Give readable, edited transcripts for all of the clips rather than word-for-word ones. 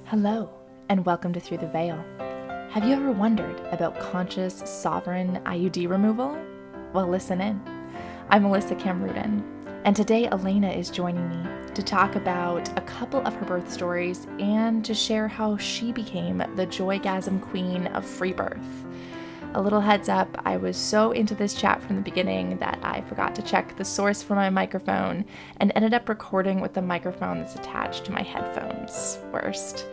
Hello, and welcome to Through the Veil. Have you ever wondered about conscious, sovereign IUD removal? Well, listen in. I'm Melissa Camruden, and today Elena is joining me to talk about a couple of her birth stories and to share how she became the Joygasm queen of Freebirth. A little heads up, I was so into this chat from the beginning that I forgot to check the source for my microphone and ended up recording with the microphone that's attached to my headphones. Worst.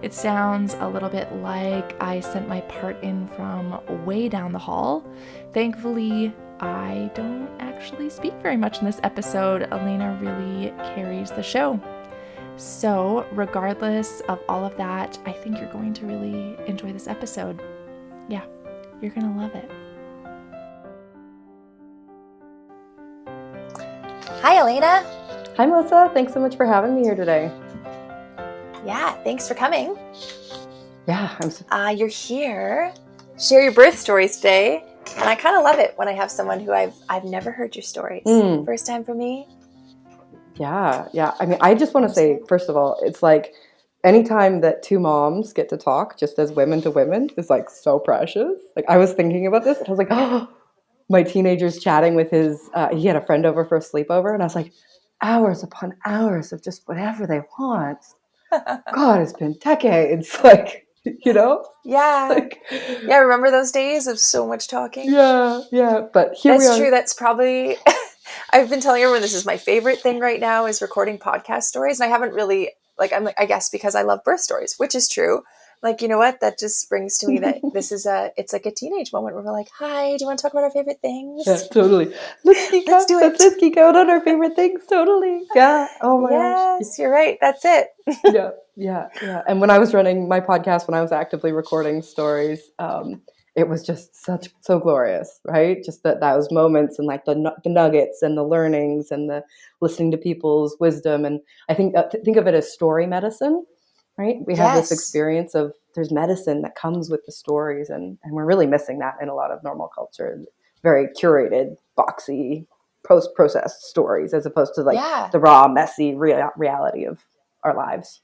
It sounds a little bit like I sent my part in from way down the hall. Thankfully, I don't actually speak very much in this episode. Elena really carries the show. So, regardless of all of that, I think you're going to really enjoy this episode. Yeah. You're gonna love it. Hi, Elena. Hi, Melissa. Thanks so much for having me here today. Yeah, thanks for coming. Yeah, you're here. Share your birth stories today, and I kind of love it when I have someone who I've never heard your stories. First time for me. Yeah. I mean, I just want to say, first of all, it's like anytime that two moms get to talk just as women to women is like so precious. Like I was thinking about this and I was like, oh, my teenager's chatting with his, he had a friend over for a sleepover and I was like, hours upon hours of just whatever they want. God, it's been decades. Like, you know? Yeah. Yeah, remember those days of so much talking? Yeah. But here we are. That's true. That's probably, I've been telling everyone this is my favorite thing right now is recording podcast stories. And I haven't really, I guess because I love birth stories, which is true. Like, you know what? That just brings to me that this is it's like a teenage moment where we're like, hi, do you want to talk about our favorite things? Yeah, totally. Let's do it. Let's geek out on our favorite things. Totally. Yeah. Oh my gosh. Yes, you're right. That's it. Yeah. And when I was running my podcast, when I was actively recording stories, it was just so glorious, right? Just those moments and like the nuggets and the learnings and the listening to people's wisdom. And I think of it as story medicine, right? We have this experience of there's medicine that comes with the stories, and we're really missing that in a lot of normal culture. Very curated, boxy, post-processed stories as opposed to like the raw, messy reality of our lives.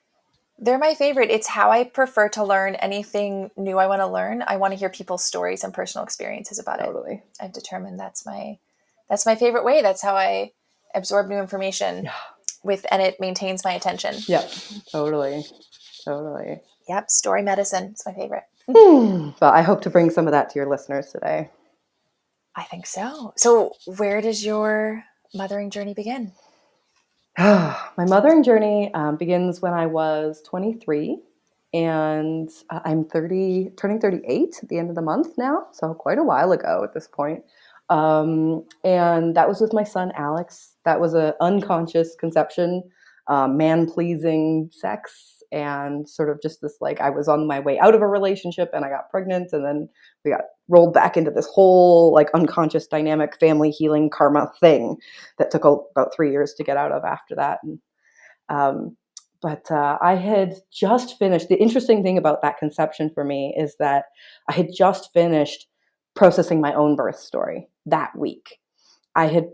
They're my favorite. It's how I prefer to learn anything new I want to learn. I want to hear people's stories and personal experiences about it. I've determined that's my favorite way. That's how I absorb new information and it maintains my attention. Yep, totally. Yep, story medicine. It's my favorite. But I hope to bring some of that to your listeners today. I think so. So where does your mothering journey begin? My mothering journey begins when I was 23, and I'm turning 38 at the end of the month now, so quite a while ago at this point. And that was with my son, Alex. That was an unconscious conception, man-pleasing sex, and sort of just this, like, I was on my way out of a relationship and I got pregnant, and then we got rolled back into this whole like unconscious dynamic family healing karma thing that took about 3 years to get out of after that. And, but I had just finished. The interesting thing about that conception for me is that I had just finished processing my own birth story that week. I had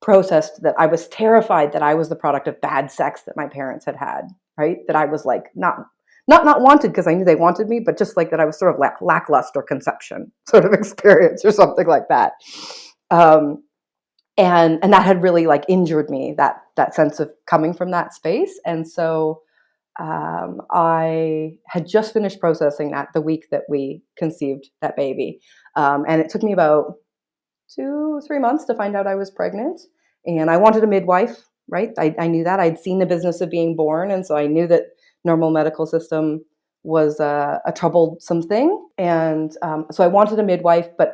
processed that I was terrified that I was the product of bad sex that my parents had, right? That I was like not wanted because I knew they wanted me, but just like that I was sort of lackluster conception sort of experience or something like that. And that had really like injured me, that sense of coming from that space. And so I had just finished processing that the week that we conceived that baby. And it took me about 2-3 months to find out I was pregnant. And I wanted a midwife, right? I knew that. I'd seen the business of being born. And so I knew that normal medical system was a troublesome thing. And so I wanted a midwife, but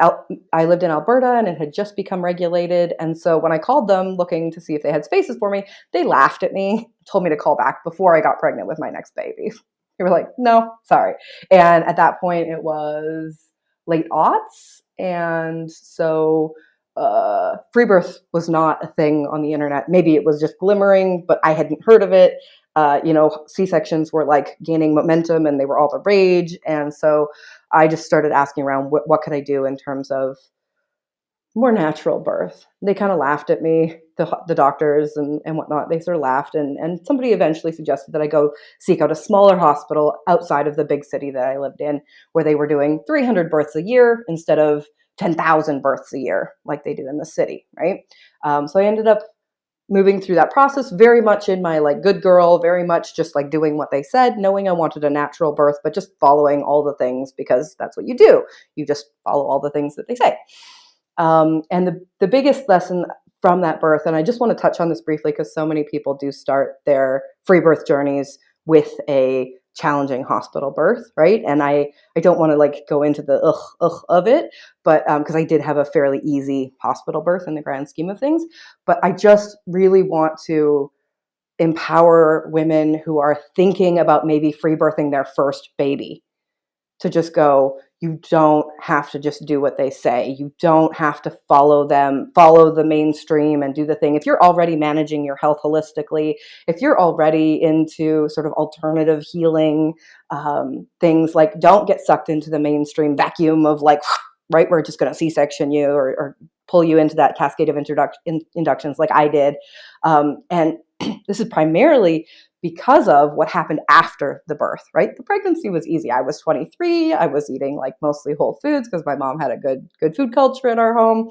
I lived in Alberta and it had just become regulated. And so when I called them looking to see if they had spaces for me, they laughed at me, told me to call back before I got pregnant with my next baby. They were like, no, sorry. And at that point it was late aughts. And so Freebirth was not a thing on the internet. Maybe it was just glimmering, but I hadn't heard of it. C-sections were like gaining momentum and they were all the rage. And so I just started asking around what could I do in terms of more natural birth. They kind of laughed at me, the doctors and whatnot. They sort of laughed, and somebody eventually suggested that I go seek out a smaller hospital outside of the big city that I lived in, where they were doing 300 births a year instead of 10,000 births a year like they do in the city, right? So I ended up moving through that process very much in my like good girl, very much just like doing what they said, knowing I wanted a natural birth, but just following all the things because that's what you do. You just follow all the things that they say. And the biggest lesson from that birth, and I just want to touch on this briefly because so many people do start their free birth journeys with a challenging hospital birth, right? And I don't want to like go into the ugh of it, but because I did have a fairly easy hospital birth in the grand scheme of things. But I just really want to empower women who are thinking about maybe free birthing their first baby to just go, you don't have to just do what they say. You don't have to follow the mainstream and do the thing. If you're already managing your health holistically, if you're already into sort of alternative healing things, like don't get sucked into the mainstream vacuum of like, right, we're just going to C-section you or pull you into that cascade of inductions like I did. And this is primarily because of what happened after the birth, right? The pregnancy was easy. I was 23. I was eating like mostly whole foods because my mom had a good food culture in our home.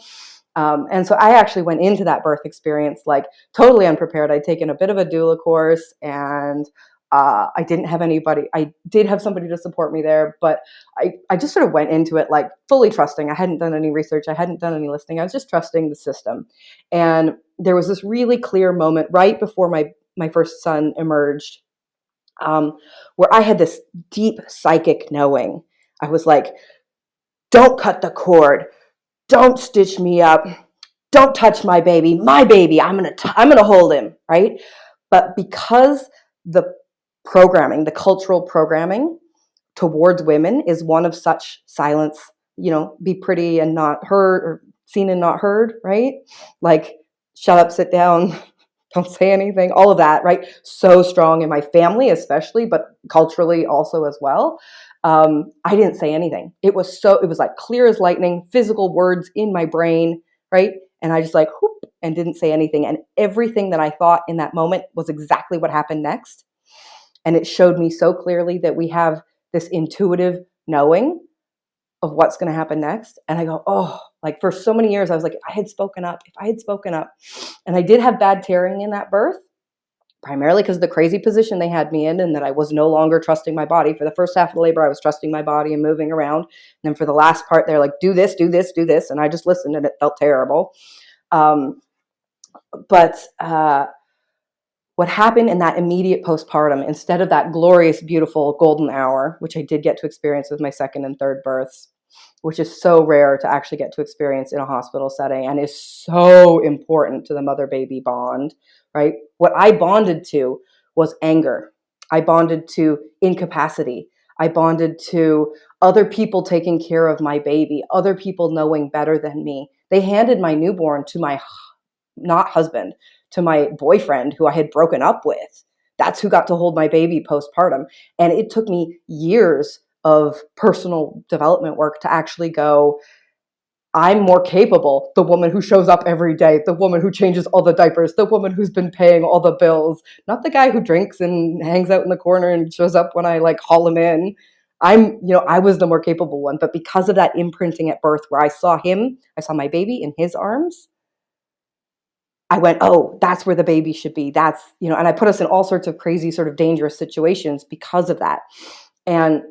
And so I actually went into that birth experience like totally unprepared. I'd taken a bit of a doula course and I didn't have anybody. I did have somebody to support me there, but I just sort of went into it like fully trusting. I hadn't done any research. I hadn't done any listening. I was just trusting the system. And there was this really clear moment right before my first son emerged, where I had this deep psychic knowing. I was like, don't cut the cord. Don't stitch me up. Don't touch my baby. My baby. I'm gonna hold him, right? But because the programming, the cultural programming towards women is one of such silence, be pretty and not heard, or seen and not heard, right? Like, shut up, sit down, don't say anything, all of that, right? So strong in my family, especially, but culturally also as well. I didn't say anything. It was like clear as lightning, physical words in my brain, right? And I just like, whoop, and didn't say anything. And everything that I thought in that moment was exactly what happened next. And it showed me so clearly that we have this intuitive knowing of what's going to happen next. And I go, oh, like for so many years, I was like, if I had spoken up. And I did have bad tearing in that birth, primarily because of the crazy position they had me in and that I was no longer trusting my body. For the first half of the labor, I was trusting my body and moving around. And then for the last part, they're like, do this, do this, do this. And I just listened and it felt terrible. But what happened in that immediate postpartum, instead of that glorious, beautiful golden hour, which I did get to experience with my second and third births, which is so rare to actually get to experience in a hospital setting and is so important to the mother-baby bond, right? What I bonded to was anger. I bonded to incapacity. I bonded to other people taking care of my baby, other people knowing better than me. They handed my newborn to my not husband, to my boyfriend who I had broken up with. That's who got to hold my baby postpartum. And it took me years of personal development work to actually go, I'm more capable. The woman who shows up every day, the woman who changes all the diapers, the woman who's been paying all the bills, not the guy who drinks and hangs out in the corner and shows up when I like haul him in. I was the more capable one. But because of that imprinting at birth where I saw my baby in his arms, I went, oh, that's where the baby should be. That's, and I put us in all sorts of crazy, sort of dangerous situations because of that. And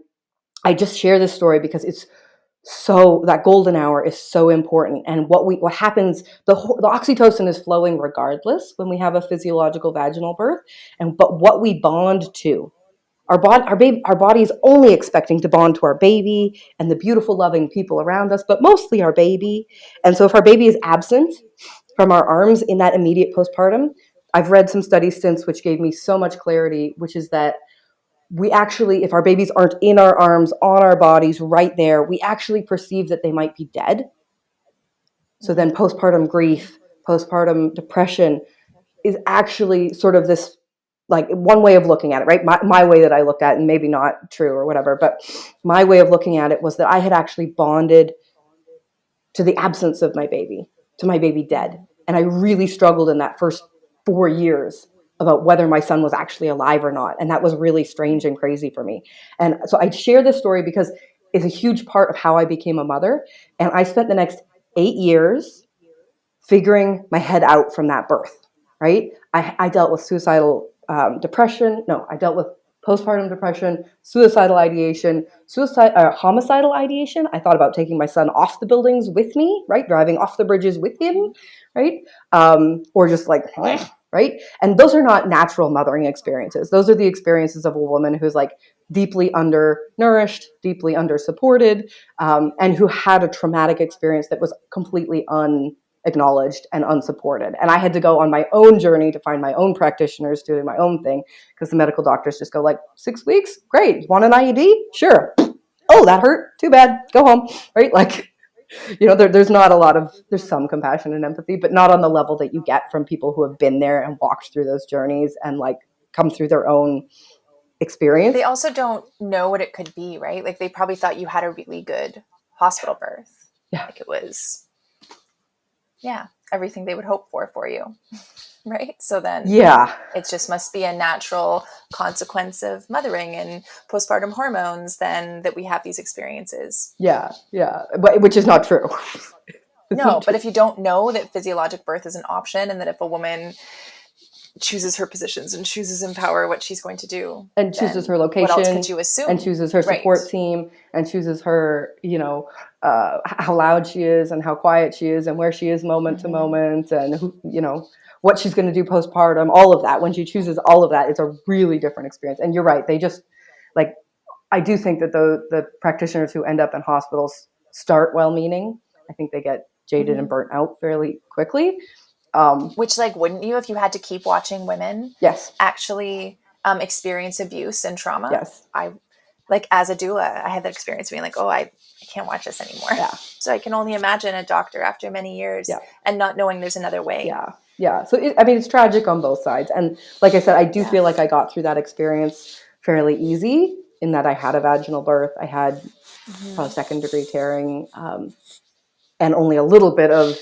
I just share this story because that golden hour is so important. And what happens, the oxytocin is flowing regardless when we have a physiological vaginal birth. But what we bond to, our body is only expecting to bond to our baby and the beautiful, loving people around us, but mostly our baby. And so if our baby is absent from our arms in that immediate postpartum, I've read some studies since which gave me so much clarity, which is that we actually, if our babies aren't in our arms, on our bodies, right there, we actually perceive that they might be dead. So then postpartum grief, postpartum depression is actually sort of this, like one way of looking at it, right? My way that I looked at it, and maybe not true or whatever, but my way of looking at it was that I had actually bonded to the absence of my baby, to my baby dead. And I really struggled in that first 4 years about whether my son was actually alive or not. And that was really strange and crazy for me. And so I share this story because it's a huge part of how I became a mother. And I spent the next 8 years figuring my head out from that birth, right? I dealt with suicidal depression. No, I dealt with postpartum depression, suicidal ideation, homicidal ideation. I thought about taking my son off the buildings with me, right? Driving off the bridges with him, right? Or just like, right? And those are not natural mothering experiences. Those are the experiences of a woman who's like deeply undernourished, deeply undersupported, and who had a traumatic experience that was completely unacknowledged and unsupported. And I had to go on my own journey to find my own practitioners doing my own thing, because the medical doctors just go like, 6 weeks? Great. Want an IUD? Sure. Oh, that hurt? Too bad. Go home. Right? Like, there's not a lot of, there's some compassion and empathy, but not on the level that you get from people who have been there and walked through those journeys and like come through their own experience. They also don't know what it could be, right? Like they probably thought you had a really good hospital birth. Yeah. Like it was, everything they would hope for you. Right? So then it just must be a natural consequence of mothering and postpartum hormones then that we have these experiences. Yeah. But, which is not true. But if you don't know that physiologic birth is an option, and that if a woman chooses her positions and chooses in power what she's going to do, and chooses her location, what else could you assume? And chooses her support team, and chooses her, how loud she is and how quiet she is and where she is moment to moment, and who, what she's going to do postpartum, all of that. When she chooses all of that, it's a really different experience. And you're right. They just like, I do think that the practitioners who end up in hospitals start well-meaning. I think they get jaded and burnt out fairly quickly. Which, like, wouldn't you if you had to keep watching women actually experience abuse and trauma? Yes. Like, as a doula, I had that experience being like, oh, I can't watch this anymore. Yeah. So I can only imagine a doctor after many years and not knowing there's another way. Yeah. So, it's tragic on both sides. And like I said, I do feel like I got through that experience fairly easy, in that I had a vaginal birth. I had probably second-degree tearing, and only a little bit of,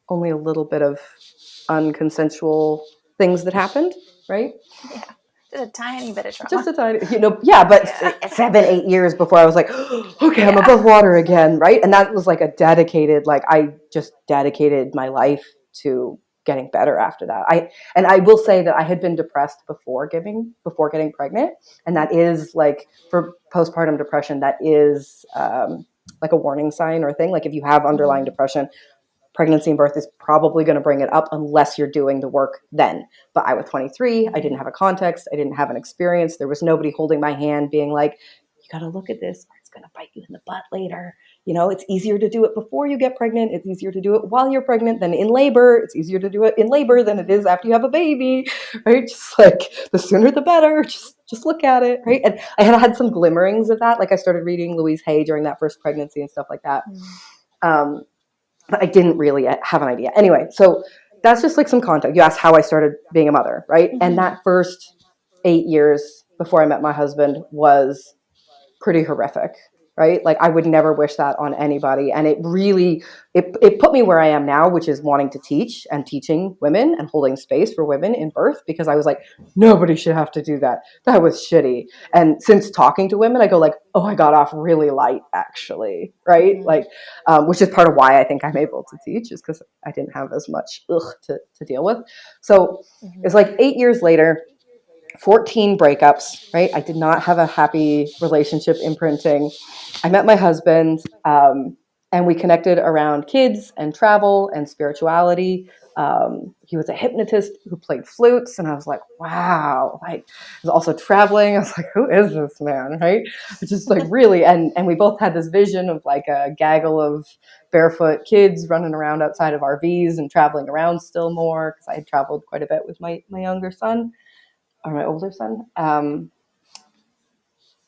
only a little bit of unconsensual things that happened, right? Yeah. Just a tiny bit of trauma. Just a tiny, but 7-8 years before I was like, okay, I'm above water again, right? And that was like a dedicated, I just dedicated my life to getting better after that. I will say that I had been depressed before getting pregnant, and that is like, for postpartum depression, that is like a warning sign or thing. Like if you have underlying depression, pregnancy and birth is probably going to bring it up unless you're doing the work then. But I was 23. I didn't have a context. I didn't have an experience. There was nobody holding my hand being like, you got to look at this or it's going to bite you in the butt later. It's easier to do it before you get pregnant. It's easier to do it while you're pregnant than in labor. It's easier to do it in labor than it is after you have a baby, right? Just like the sooner the better. Just look at it, right? And I had some glimmerings of that. Like I started reading Louise Hay during that first pregnancy and stuff like that. But I didn't really have an idea. Anyway, so that's just like some context. You asked how I started being a mother, right? And that first 8 years before I met my husband was pretty horrific, right? Like I would never wish that on anybody. And it really, it put me where I am now, which is wanting to teach and teaching women and holding space for women in birth, because I was like, nobody should have to do that. That was shitty. And since talking to women, I go like, oh, I got off really light actually, right? Like, which is part of why I think I'm able to teach, is because I didn't have as much to deal with. So it's like 8 years later, 14 breakups, right? I did not have a happy relationship imprinting. I met my husband, and we connected around kids and travel and spirituality. He was a hypnotist who played flutes, and I was like, wow. I was also traveling. I was like, who is this man, right? Just like really, and we both had this vision of like a gaggle of barefoot kids running around outside of RVs and traveling around still more, because I had traveled quite a bit with my younger son. Or my older son.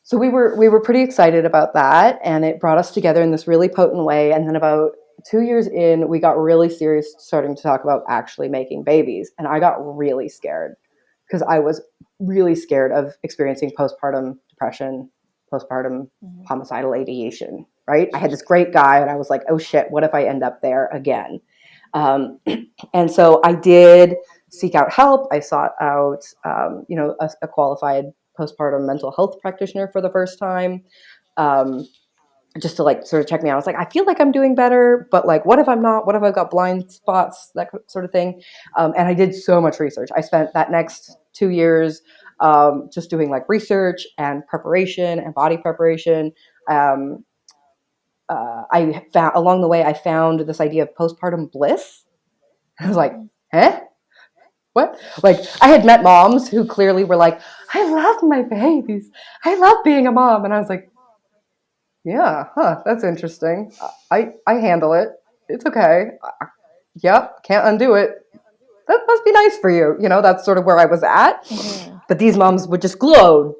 So we were pretty excited about that, and it brought us together in this really potent way. And then about 2 years in, we got really serious, starting to talk about actually making babies. And I got really scared, because I was really scared of experiencing postpartum depression, postpartum homicidal ideation, right? I had this great guy and I was like, oh shit, what if I end up there again? And so I did seek out help. I sought out, a qualified postpartum mental health practitioner for the first time. Just to like sort of check me out. I was like, I feel like I'm doing better, but like, what if I'm not? What if I've got blind spots? That sort of thing. And I did so much research. I spent that next 2 years just doing like research and preparation and body preparation. Um, I found along the way, I found this idea of postpartum bliss. I was like, eh? What? Like, I had met moms who clearly were like, I love my babies. I love being a mom. And I was like, yeah, that's interesting. I handle it. It's okay. Yep, can't undo it. That must be nice for you. That's sort of where I was at. Mm-hmm. But these moms would just glow.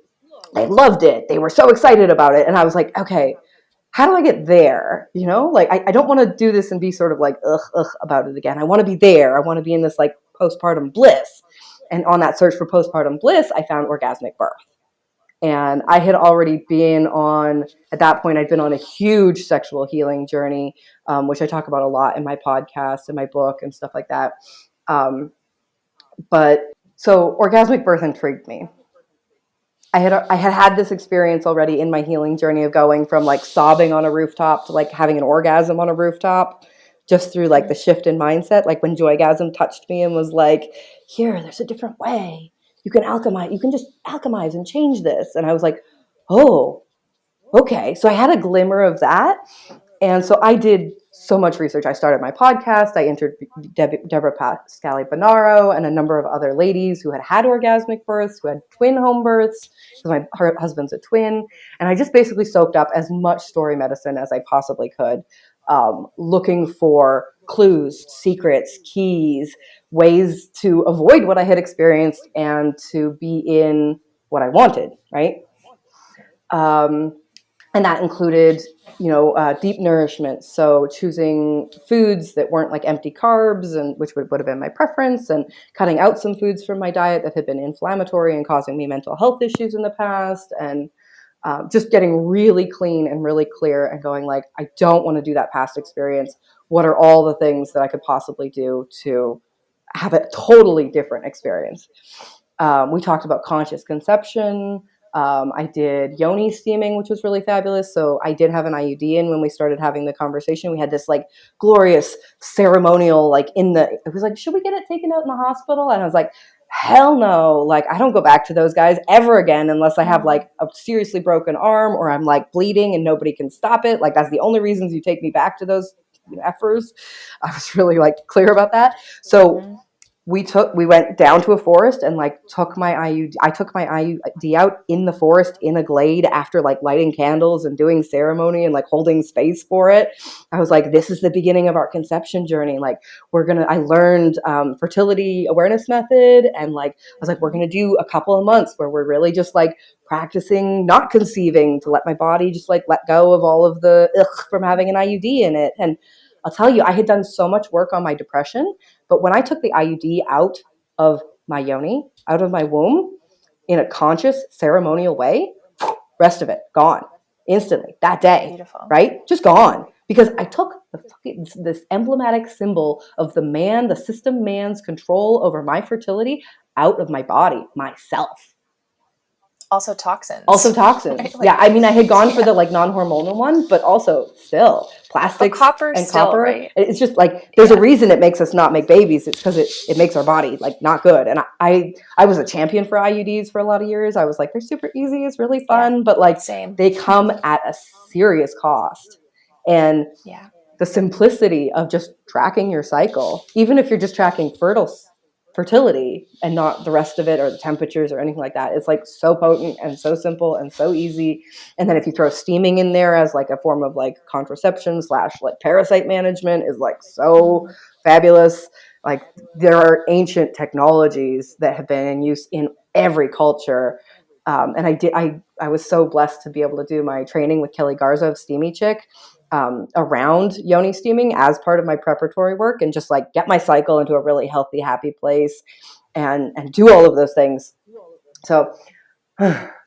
They loved it. They were so excited about it. And I was like, okay, how do I get there? Like, I don't want to do this and be sort of like, ugh about it again. I want to be there. I want to be in this like postpartum bliss. And on that search for postpartum bliss, I found orgasmic birth. And I had already been at that point, I'd been on a huge sexual healing journey, which I talk about a lot in my podcast and my book and stuff like that. But so orgasmic birth intrigued me. I had this experience already in my healing journey of going from like sobbing on a rooftop to like having an orgasm on a rooftop, just through like the shift in mindset. Like when Joygasm touched me and was like, here, there's a different way. You can just alchemize and change this. And I was like, oh, okay. So I had a glimmer of that. And so I did so much research. I started my podcast. I interviewed Deborah Pascali-Bonaro and a number of other ladies who had orgasmic births, who had twin home births, because her husband's a twin. And I just basically soaked up as much story medicine as I possibly could, looking for clues, secrets, keys, ways to avoid what I had experienced and to be in what I wanted, right? And that included, deep nourishment. So choosing foods that weren't like empty carbs, and which would have been my preference, and cutting out some foods from my diet that had been inflammatory and causing me mental health issues in the past, and just getting really clean and really clear and going like, I don't want to do that past experience. What are all the things that I could possibly do to have a totally different experience? We talked about conscious conception. I did yoni steaming, which was really fabulous. So I did have an IUD in when we started having the conversation. We had this like glorious ceremonial, like it was like, should we get it taken out in the hospital? And I was like, hell no. Like, I don't go back to those guys ever again unless I have like a seriously broken arm or I'm like bleeding and nobody can stop it. Like, that's the only reasons you take me back to those effers. I was really like clear about that. So we went down to a forest and like took my IUD. I took my IUD out in the forest in a glade after like lighting candles and doing ceremony and like holding space for it. I was like, this is the beginning of our conception journey. Like I learned fertility awareness method. And like, I was like, we're going to do a couple of months where we're really just like practicing not conceiving to let my body just like let go of all of the from having an IUD in it. And I'll tell you, I had done so much work on my depression, but when I took the IUD out of my yoni, out of my womb, in a conscious ceremonial way, rest of it gone instantly that day. Beautiful. Right? Just gone. Because I took this emblematic symbol of the system man's control over my fertility out of my body, myself. Also toxins. Right? Like, yeah, I mean, I had gone for the like non-hormonal one, but also still plastics and copper. Right? It's just like there's a reason it makes us not make babies. It's because it makes our body like not good. And I was a champion for IUDs for a lot of years. I was like, they're super easy, it's really fun, but like they come at a serious cost. And the simplicity of just tracking your cycle, even if you're just tracking fertility and not the rest of it or the temperatures or anything like that. It's like so potent and so simple and so easy. And then if you throw steaming in there as like a form of like contraception / like parasite management is like so fabulous. Like there are ancient technologies that have been in use in every culture. And I was so blessed to be able to do my training with Kelly Garza of Steamy Chick around yoni steaming as part of my preparatory work and just like get my cycle into a really healthy, happy place and do all of those things. So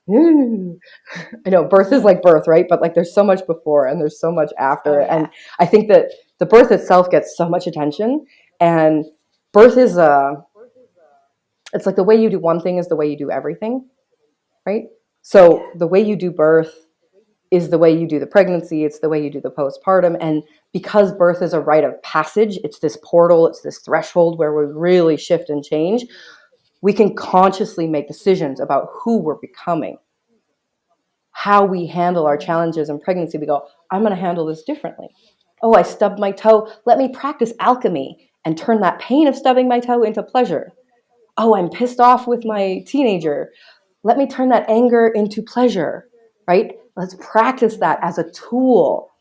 I know birth is like birth, right? But like there's so much before and there's so much after. Oh, yeah. And I think that the birth itself gets so much attention. And birth is it's like the way you do one thing is the way you do everything, right? So the way you do birth is the way you do the pregnancy, it's the way you do the postpartum. And because birth is a rite of passage, it's this portal, it's this threshold where we really shift and change. We can consciously make decisions about who we're becoming, how we handle our challenges in pregnancy. We go, I'm going to handle this differently. Oh, I stubbed my toe. Let me practice alchemy and turn that pain of stubbing my toe into pleasure. Oh, I'm pissed off with my teenager. Let me turn that anger into pleasure, right? Let's practice that as a tool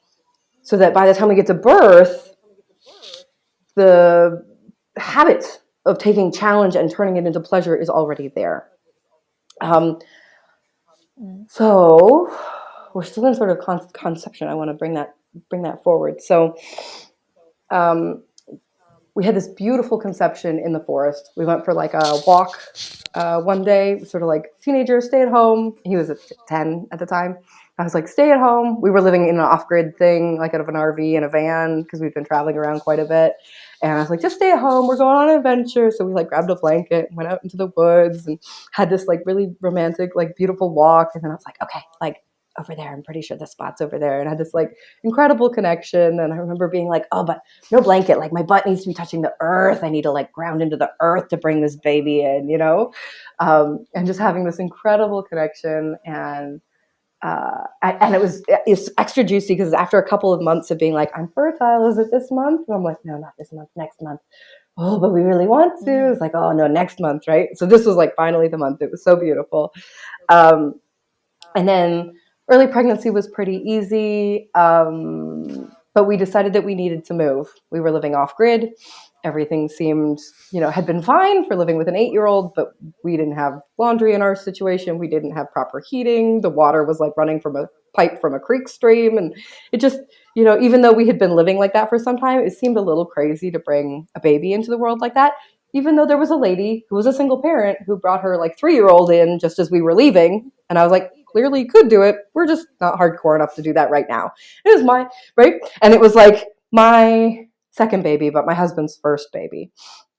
so that by the time we get to birth, the habit of taking challenge and turning it into pleasure is already there. So we're still in sort of conception. I want to bring that forward. So we had this beautiful conception in the forest. We went for like a walk one day, sort of like teenager, stay at home. He was 10 at the time. I was like, stay at home. We were living in an off-grid thing, like out of an RV and a van, because we'd been traveling around quite a bit. And I was like, just stay at home. We're going on an adventure. So we like grabbed a blanket and went out into the woods and had this like really romantic, like beautiful walk. And then I was like, okay, like over there, I'm pretty sure the spot's over there. And I had this like incredible connection. And I remember being like, oh, but no blanket. Like my butt needs to be touching the earth. I need to like ground into the earth to bring this baby in, you know? And just having this incredible connection. And it's extra juicy because after a couple of months of being like, I'm fertile, is it this month? And I'm like, no, not this month, next month. Oh, but we really want to. It's like, oh no, next month, right? So this was like finally the month. It was so beautiful. And then early pregnancy was pretty easy, but we decided that we needed to move. We were living off grid. Everything seemed, had been fine for living with an 8-year-old, but we didn't have laundry in our situation. We didn't have proper heating. The water was like running from a pipe from a creek stream. And it just, even though we had been living like that for some time, it seemed a little crazy to bring a baby into the world like that. Even though there was a lady who was a single parent who brought her like 3-year-old in just as we were leaving. And I was like, clearly you could do it. We're just not hardcore enough to do that right now. It was right? And it was like my second baby, but my husband's first baby.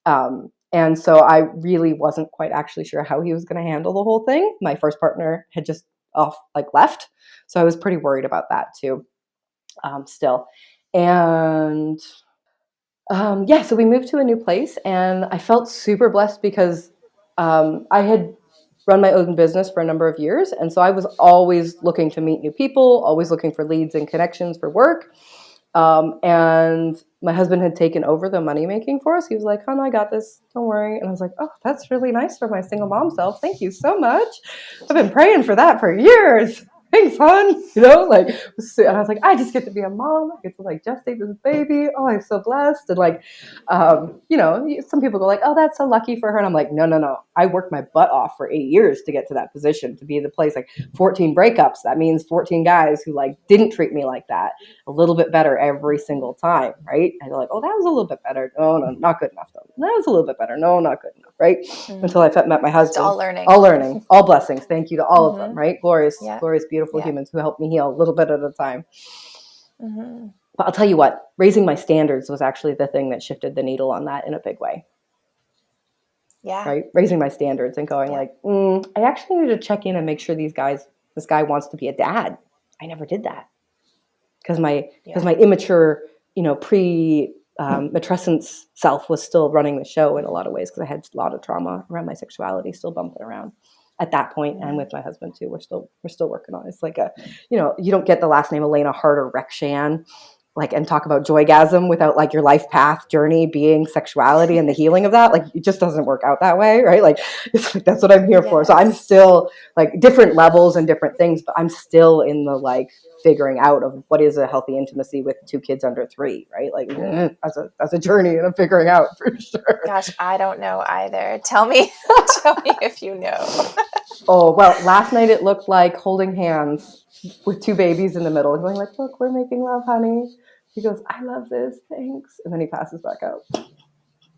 And so I really wasn't quite actually sure how he was going to handle the whole thing. My first partner had just left. So I was pretty worried about that too, still. And so we moved to a new place and I felt super blessed because I had run my own business for a number of years. And so I was always looking to meet new people, always looking for leads and connections for work. And my husband had taken over the money making for us. He was like, "Hon, I got this. Don't worry." And I was like, "Oh, that's really nice for my single mom self. Thank you so much. I've been praying for that for years. Thanks, hon." And I was like, I just get to be a mom. I get to like gestate this baby. Oh, I'm so blessed. And some people go like, "Oh, that's so lucky for her." And I'm like, no. I worked my butt off for 8 years to get to that position, to be in the place, like 14 breakups. That means 14 guys who like didn't treat me like that a little bit better every single time. Right. And they're like, "Oh, that was a little bit better." No, not good enough though. That was a little bit better. No, not good enough. Right. Until I met my husband. It's all learning, all blessings. Thank you to all of them. Right. Glorious, beautiful humans who helped me heal a little bit at a time. But I'll tell you what, raising my standards was actually the thing that shifted the needle on that in a big way. Yeah. Right. Raising my standards and going I actually need to check in and make sure this guy wants to be a dad. I never did that because my immature, matrescence self was still running the show in a lot of ways because I had a lot of trauma around my sexuality still bumping around at that point. And with my husband too, we're still working on it. It's like you don't get the last name Elena Hart or Rekshan and talk about Joygasm without like your life path journey being sexuality and the healing of that. Like it just doesn't work out that way, right? Like it's like that's what I'm here for. So I'm still like different levels and different things, but I'm still in the like figuring out of what is a healthy intimacy with 2 kids under 3, right? Like that's a journey and I'm figuring out for sure. Gosh, I don't know either. Tell me if you know. Oh, well, last night it looked like holding hands with 2 babies in the middle and going like, "Look, we're making love, honey." He goes, "I love this, thanks." And then he passes back out.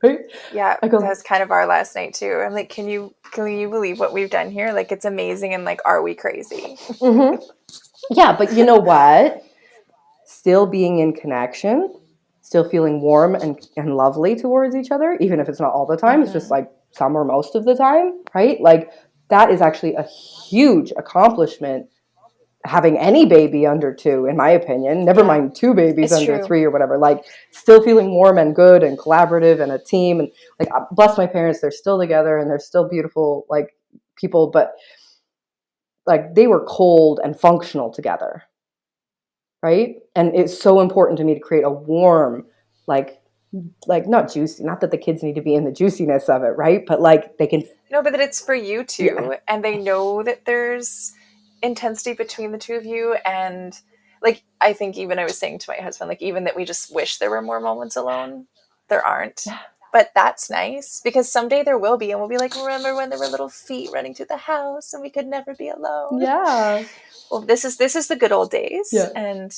right? Yeah, I go, that was kind of our last night too. I'm like, can you believe what we've done here? Like, it's amazing, and like, are we crazy? mm-hmm. Yeah, but you know what? Still being in connection, still feeling warm and lovely towards each other, even if it's not all the time, it's just like some or most of the time, right? Like that is actually a huge accomplishment, having any baby under 2, in my opinion, never mind 2 babies It's under true. 3 or whatever, like still feeling warm and good and collaborative and a team. And like, bless my parents, they're still together and they're still beautiful, like people, but like they were cold and functional together. Right. And it's so important to me to create a warm, like not juicy, not that the kids need to be in the juiciness of it, right? But like they can. No, but that it's for you too. Yeah. And they know that there's intensity between the two of you. And like, I think even I was saying to my husband, like, even that we just wish there were more moments alone. There aren't. Yeah. But that's nice, because someday there will be, and we'll be like, remember when there were little feet running through the house and we could never be alone? Yeah. Well, this is the good old days. Yeah. And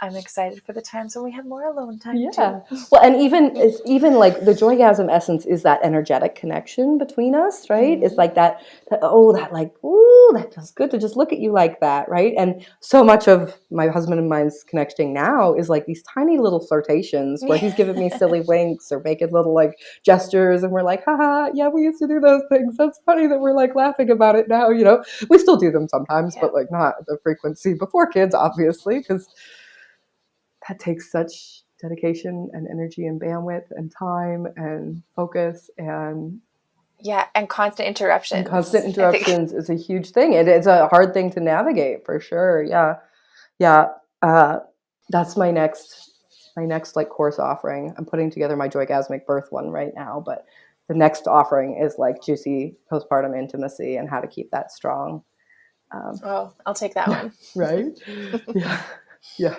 I'm excited for the times when we have more alone time. Yeah. Too. Well, and even like the Joygasm essence is that energetic connection between us, right? It's like that like, ooh, that feels good to just look at you like that, right? And so much of my husband and mine's connecting now is like these tiny little flirtations where he's giving me silly winks or making little like gestures, and we're like, haha, yeah, we used to do those things. That's funny that we're like laughing about it now, you know. We still do them sometimes, but like not the frequency before kids, obviously, because that takes such dedication and energy and bandwidth and time and focus and constant interruptions. And constant interruptions is a huge thing. It's a hard thing to navigate for sure. Yeah. Yeah. That's my next like course offering. I'm putting together my Joygasmic birth one right now, but the next offering is like juicy postpartum intimacy and how to keep that strong. I'll take that one. Right? Yeah. Yeah.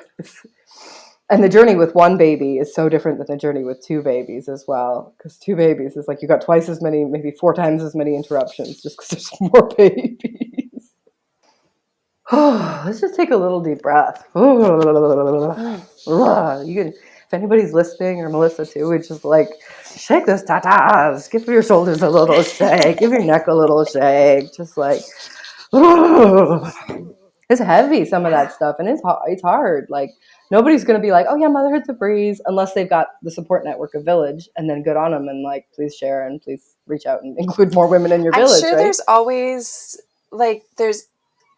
And the journey with one baby is so different than the journey with 2 babies as well. Because 2 babies is like you got twice as many, maybe 4 times as many interruptions just because there's more babies. Let's just take a little deep breath. You can, if anybody's listening, or Melissa too, it's just like shake those tatas. Give your shoulders a little shake. Give your neck a little shake. Just like it's heavy, some of that stuff, and it's hard. Like nobody's going to be like, oh yeah, motherhood's a breeze, unless they've got the support network of Village, and then good on them, and like please share and please reach out and include more women in your village. I'm sure right? There's always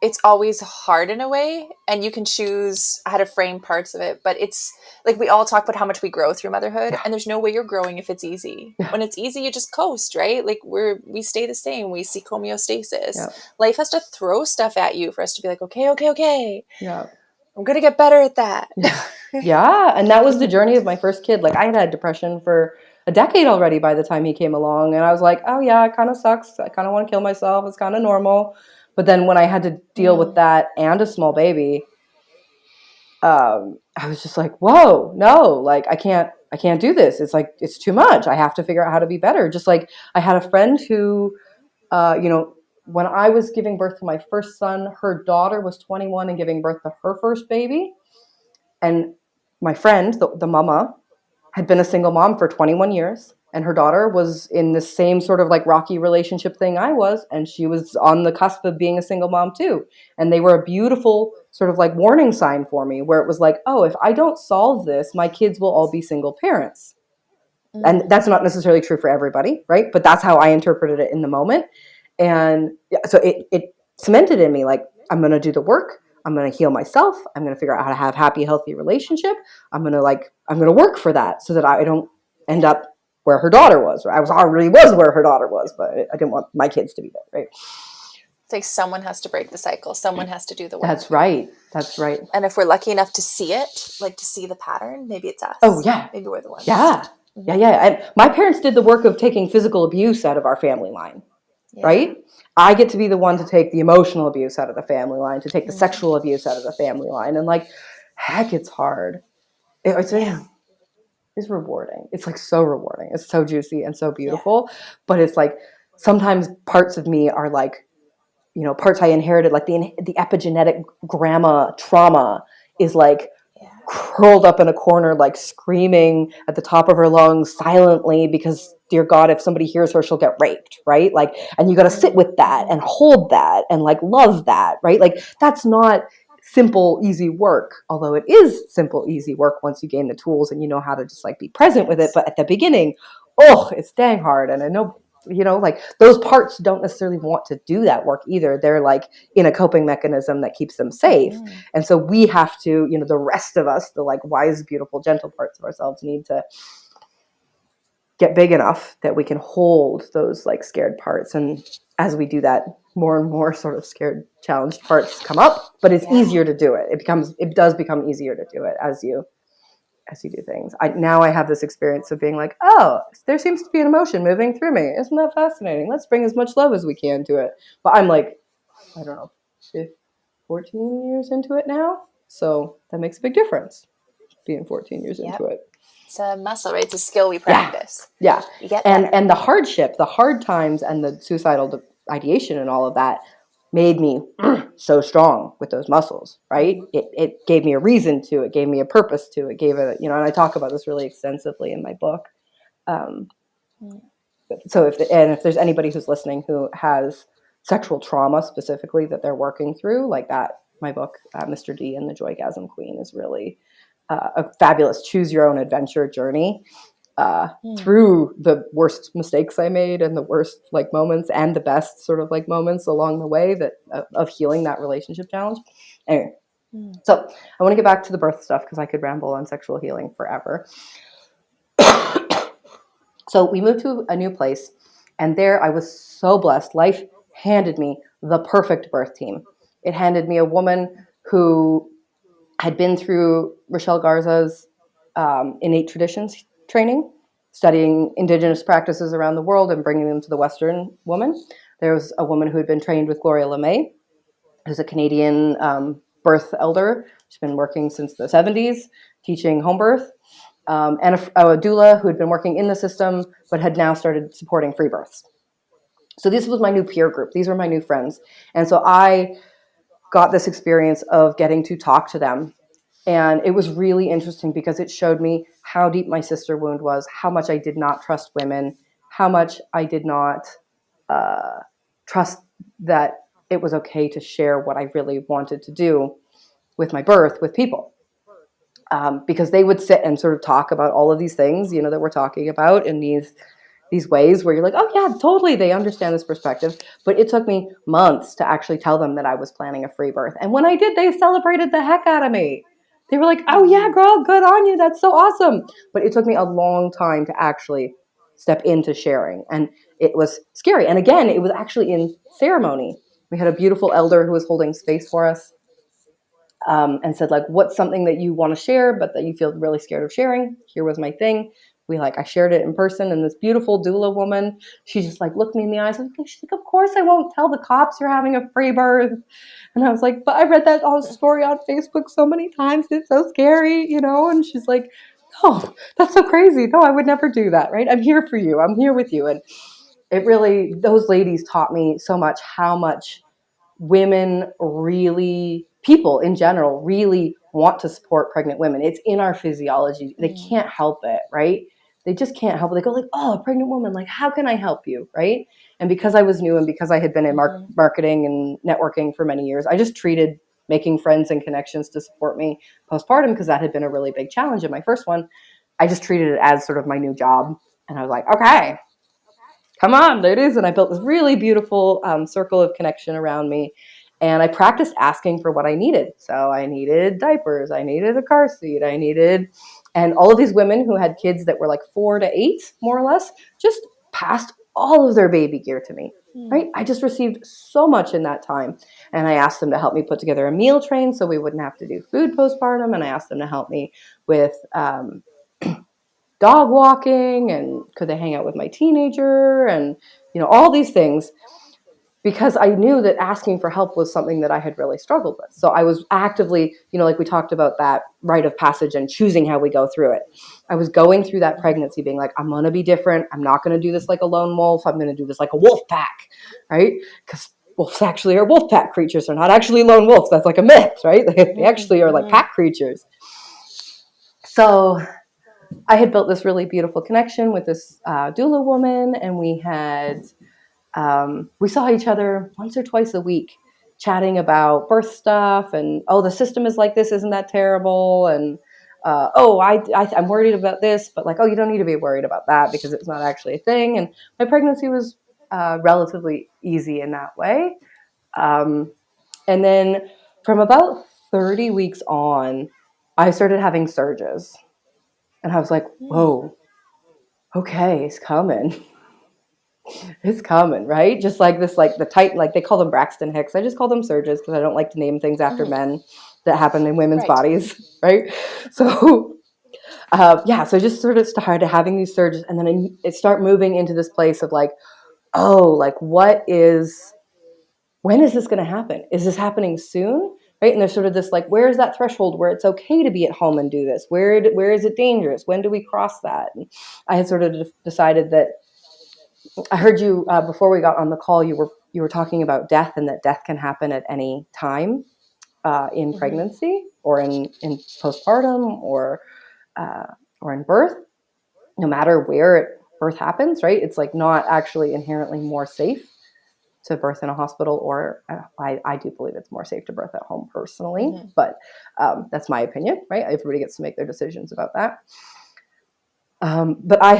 it's always hard in a way, and you can choose how to frame parts of it, but it's like we all talk about how much we grow through motherhood, and there's no way you're growing if it's easy. When it's easy, you just coast, right? Like we stay the same. We seek homeostasis. Life has to throw stuff at you for us to be like, okay. Yeah. I'm going to get better at that. Yeah. And that was the journey of my first kid. Like I had depression for a decade already by the time he came along. And I was like, oh yeah, it kind of sucks. I kind of want to kill myself. It's kind of normal. But then when I had to deal with that and a small baby, I was just like, whoa, no, like I can't do this. It's like, it's too much. I have to figure out how to be better. Just like I had a friend who, when I was giving birth to my first son, her daughter was 21 and giving birth to her first baby. And my friend, the mama, had been a single mom for 21 years. And her daughter was in the same sort of like rocky relationship thing I was. And she was on the cusp of being a single mom too. And they were a beautiful sort of like warning sign for me, where it was like, oh, if I don't solve this, my kids will all be single parents. And that's not necessarily true for everybody, right? But that's how I interpreted it in the moment. And so it cemented in me, like, I'm going to do the work. I'm going to heal myself. I'm going to figure out how to have happy, healthy relationship. I'm going to work for that so that I don't end up where her daughter was. I already was where her daughter was, but I didn't want my kids to be there, right? It's like someone has to break the cycle. Someone has to do the work. That's right. And if we're lucky enough to see it, like to see the pattern, maybe it's us. Oh, yeah. Maybe we're the ones. Yeah. Yeah. And my parents did the work of taking physical abuse out of our family line, right? I get to be the one to take the emotional abuse out of the family line, to take the sexual abuse out of the family line. And like, heck, it's hard. It's rewarding. It's like so rewarding. It's so juicy and so beautiful. But it's like sometimes parts of me are like, parts I inherited, like the epigenetic grandma trauma is like curled up in a corner, like screaming at the top of her lungs silently because, dear God, if somebody hears her, she'll get raped, right? Like, and you got to sit with that and hold that and like love that, right? Like, that's not simple, easy work, although it is simple, easy work once you gain the tools and you know how to just like be present with it. But at the beginning, oh, it's dang hard. And I know, you know, like those parts don't necessarily want to do that work either. They're like in a coping mechanism that keeps them safe. And so we have to, you know, the rest of us, the like wise, beautiful, gentle parts of ourselves need to get big enough that we can hold those like scared parts. And as we do that, more and more sort of scared, challenged parts come up, but it's easier to do it. It does become easier to do it as you do things. Now I have this experience of being like, oh, there seems to be an emotion moving through me. Isn't that fascinating? Let's bring as much love as we can to it. But I'm like, I don't know, 14 years into it now. So that makes a big difference, being 14 years into it. It's a muscle, right? It's a skill we practice. Yeah. You get better. And the hardship, the hard times and the suicidal ideation and all of that made me so strong with those muscles, right? It gave me a reason to, it gave me a purpose to, it gave it, you know, and I talk about this really extensively in my book. So if there's anybody who's listening who has sexual trauma specifically that they're working through, like that, my book, Mr. D and the Joygasm Queen, is really a fabulous choose your own adventure journey through the worst mistakes I made and the worst like moments and the best sort of like moments along the way that of healing that relationship challenge. Anyway, so I want to get back to the birth stuff because I could ramble on sexual healing forever. So we moved to a new place, and there I was so blessed. Life handed me the perfect birth team. It handed me a woman who had been through Rochelle Garza's innate traditions training, studying indigenous practices around the world and bringing them to the Western woman. There was a woman who had been trained with Gloria LeMay, who's a Canadian birth elder. She's been working since the 70s, teaching home birth. And a doula who had been working in the system, but had now started supporting free births. So this was my new peer group. These were my new friends. And so I got this experience of getting to talk to them. And it was really interesting because it showed me how deep my sister wound was, how much I did not trust women, how much I did not trust that it was okay to share what I really wanted to do with my birth with people. Because they would sit and sort of talk about all of these things, you know, that we're talking about in these ways where you're like, oh yeah, totally, they understand this perspective. But it took me months to actually tell them that I was planning a free birth. And when I did, they celebrated the heck out of me. They were like, oh yeah, girl, good on you. That's so awesome. But it took me a long time to actually step into sharing. And it was scary. And again, it was actually in ceremony. We had a beautiful elder who was holding space for us. And said, like, what's something that you want to share, but that you feel really scared of sharing? Here was my thing. I shared it in person, and this beautiful doula woman, she just like looked me in the eyes. She's like, of course I won't tell the cops you're having a free birth. And I was like, but I read that story on Facebook so many times. It's so scary, you know? And she's like, oh, that's so crazy. No, I would never do that, right? I'm here for you. I'm here with you. And it really, those ladies taught me so much how much women really, people in general, really want to support pregnant women. It's in our physiology. They can't help it, right? They just can't help it. They go like, oh, a pregnant woman, like, how can I help you, right? And because I was new and because I had been in marketing and networking for many years, I just treated making friends and connections to support me postpartum, because that had been a really big challenge in my first one. I just treated it as sort of my new job. And I was like, okay, come on, ladies. And I built this really beautiful circle of connection around me. And I practiced asking for what I needed. So I needed diapers. I needed a car seat. And all of these women who had kids that were like 4 to 8, more or less, just passed all of their baby gear to me, right? I just received so much in that time. And I asked them to help me put together a meal train so we wouldn't have to do food postpartum. And I asked them to help me with dog walking, and could they hang out with my teenager, and, you know, all these things, because I knew that asking for help was something that I had really struggled with. So I was actively, you know, like we talked about that rite of passage and choosing how we go through it. I was going through that pregnancy being like, I'm going to be different. I'm not going to do this like a lone wolf. I'm going to do this like a wolf pack, right? Because wolves actually are wolf pack creatures. They're not actually lone wolves. That's like a myth, right? They actually are like pack creatures. So I had built this really beautiful connection with this doula woman, and we saw each other once or twice a week, chatting about birth stuff, and oh, the system is like this, isn't that terrible? And I'm worried about this, but like, oh, you don't need to be worried about that because it's not actually a thing. And my pregnancy was relatively easy in that way. And then from about 30 weeks on, I started having surges. And I was like, whoa, okay, it's coming. It's coming, right? Just like this, like the tight, like they call them Braxton Hicks. I just call them surges because I don't like to name things after men that happen in women's bodies, right? So, so I just sort of started having these surges, and then it start moving into this place of like, oh, like when is this going to happen? Is this happening soon? Right? And there's sort of this like, where is that threshold where it's okay to be at home and do this? Where is it dangerous? When do we cross that? And I had sort of decided that. I heard you before we got on the call. You were talking about death, and that death can happen at any time in pregnancy or in postpartum or in birth, no matter where birth happens. Right? It's like not actually inherently more safe to birth in a hospital, or I do believe it's more safe to birth at home personally, but that's my opinion. Right? Everybody gets to make their decisions about that. But I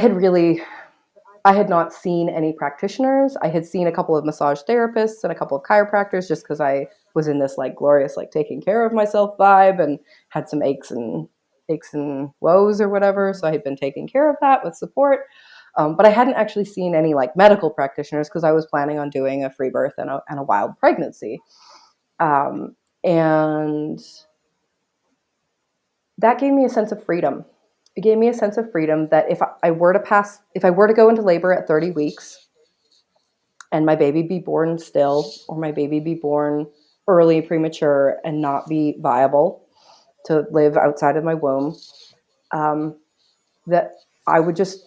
had not seen any practitioners. I had seen a couple of massage therapists and a couple of chiropractors just because I was in this like glorious, like taking care of myself vibe and had some aches and woes or whatever. So I had been taking care of that with support. But I hadn't actually seen any like medical practitioners because I was planning on doing a free birth and a wild pregnancy. And that gave me a sense of freedom. It gave me a sense of freedom that if I were to go into labor at 30 weeks and my baby be born still, or my baby be born early, premature, and not be viable to live outside of my womb, that I would just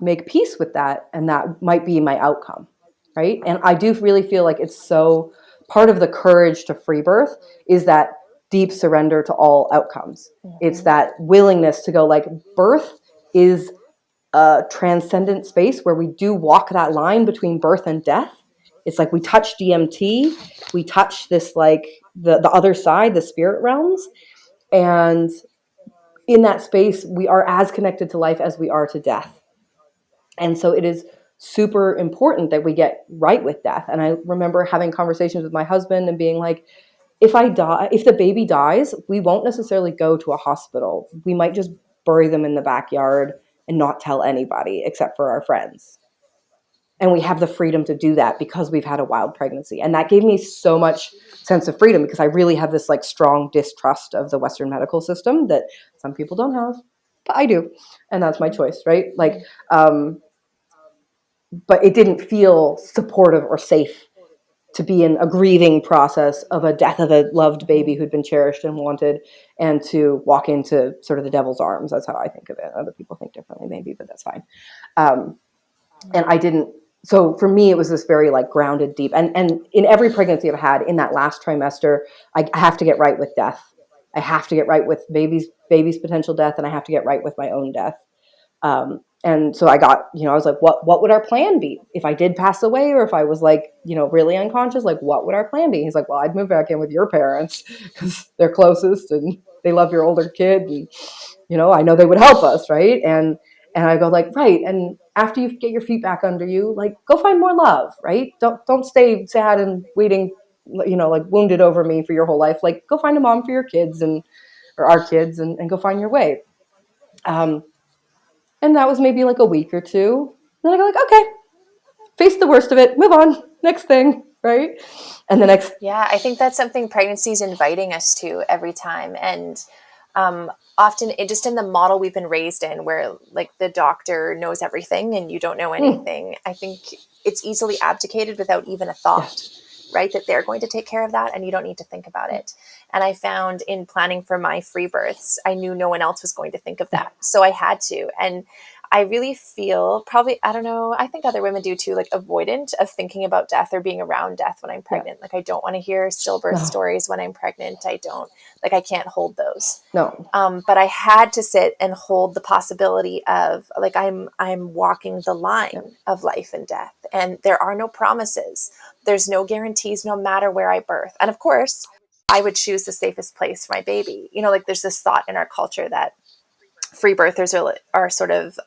make peace with that, and that might be my outcome, right? And I do really feel like it's so part of the courage to free birth is that deep surrender to all outcomes. It's that willingness to go like, birth is a transcendent space where we do walk that line between birth and death. It's like we touch DMT, we touch this like the other side, the spirit realms, and in that space we are as connected to life as we are to death. And so it is super important that we get right with death. And I remember having conversations with my husband and being like, if the baby dies, we won't necessarily go to a hospital. We might just bury them in the backyard and not tell anybody except for our friends. And we have the freedom to do that because we've had a wild pregnancy. And that gave me so much sense of freedom because I really have this like strong distrust of the Western medical system that some people don't have, but I do. And that's my choice, right? Like, but it didn't feel supportive or safe to be in a grieving process of a death of a loved baby who'd been cherished and wanted, and to walk into sort of the devil's arms. That's how I think of it. Other people think differently maybe, but that's fine. And I didn't, so for me, it was this very like grounded, deep, and in every pregnancy I've had in that last trimester, I have to get right with death. I have to get right with baby's potential death, and I have to get right with my own death. And so I got, I was like, what would our plan be if I did pass away, or if I was like, really unconscious, like what would our plan be? He's like, well, I'd move back in with your parents because they're closest and they love your older kid. And, I know they would help us. Right. And I go like, right. And after you get your feet back under you, like go find more love. Right. Don't stay sad and waiting, like wounded over me for your whole life. Like go find a mom for your kids or our kids and go find your way. And that was maybe like a week or two. Then I go like, okay, face the worst of it, move on, next thing, right? And the next. Yeah, I think that's something pregnancy is inviting us to every time. And often just in the model we've been raised in, where like the doctor knows everything and you don't know anything, I think it's easily abdicated without even a thought. Yeah. Right? That they're going to take care of that and you don't need to think about it. And I found in planning for my free births, I knew no one else was going to think of that. So I had to. And I really feel probably, I don't know, I think other women do too, like avoidant of thinking about death or being around death when I'm pregnant. Like I don't want to hear stillbirth stories when I'm pregnant. I can't hold those. No. But I had to sit and hold the possibility of like, I'm walking the line of life and death, and there are no promises. There's no guarantees, no matter where I birth. And of course I would choose the safest place for my baby. You know, like there's this thought in our culture that free birthers are sort of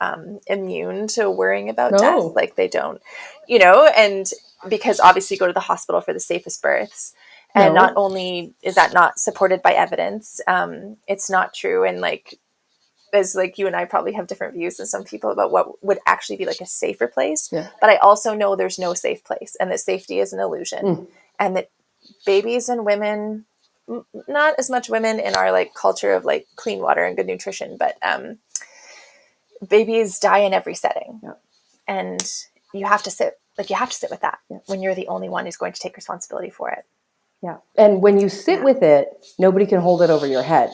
immune to worrying about death. Like they don't, you know, and because obviously you go to the hospital for the safest births. And not only is that not supported by evidence, it's not true. And like, as like you and I probably have different views than some people about what would actually be like a safer place. But I also know there's no safe place, and that safety is an illusion, and that babies and women, not as much women in our like culture of like clean water and good nutrition, but babies die in every setting. And you have to sit with that when you're the only one who's going to take responsibility for it. And when you sit with it, nobody can hold it over your head,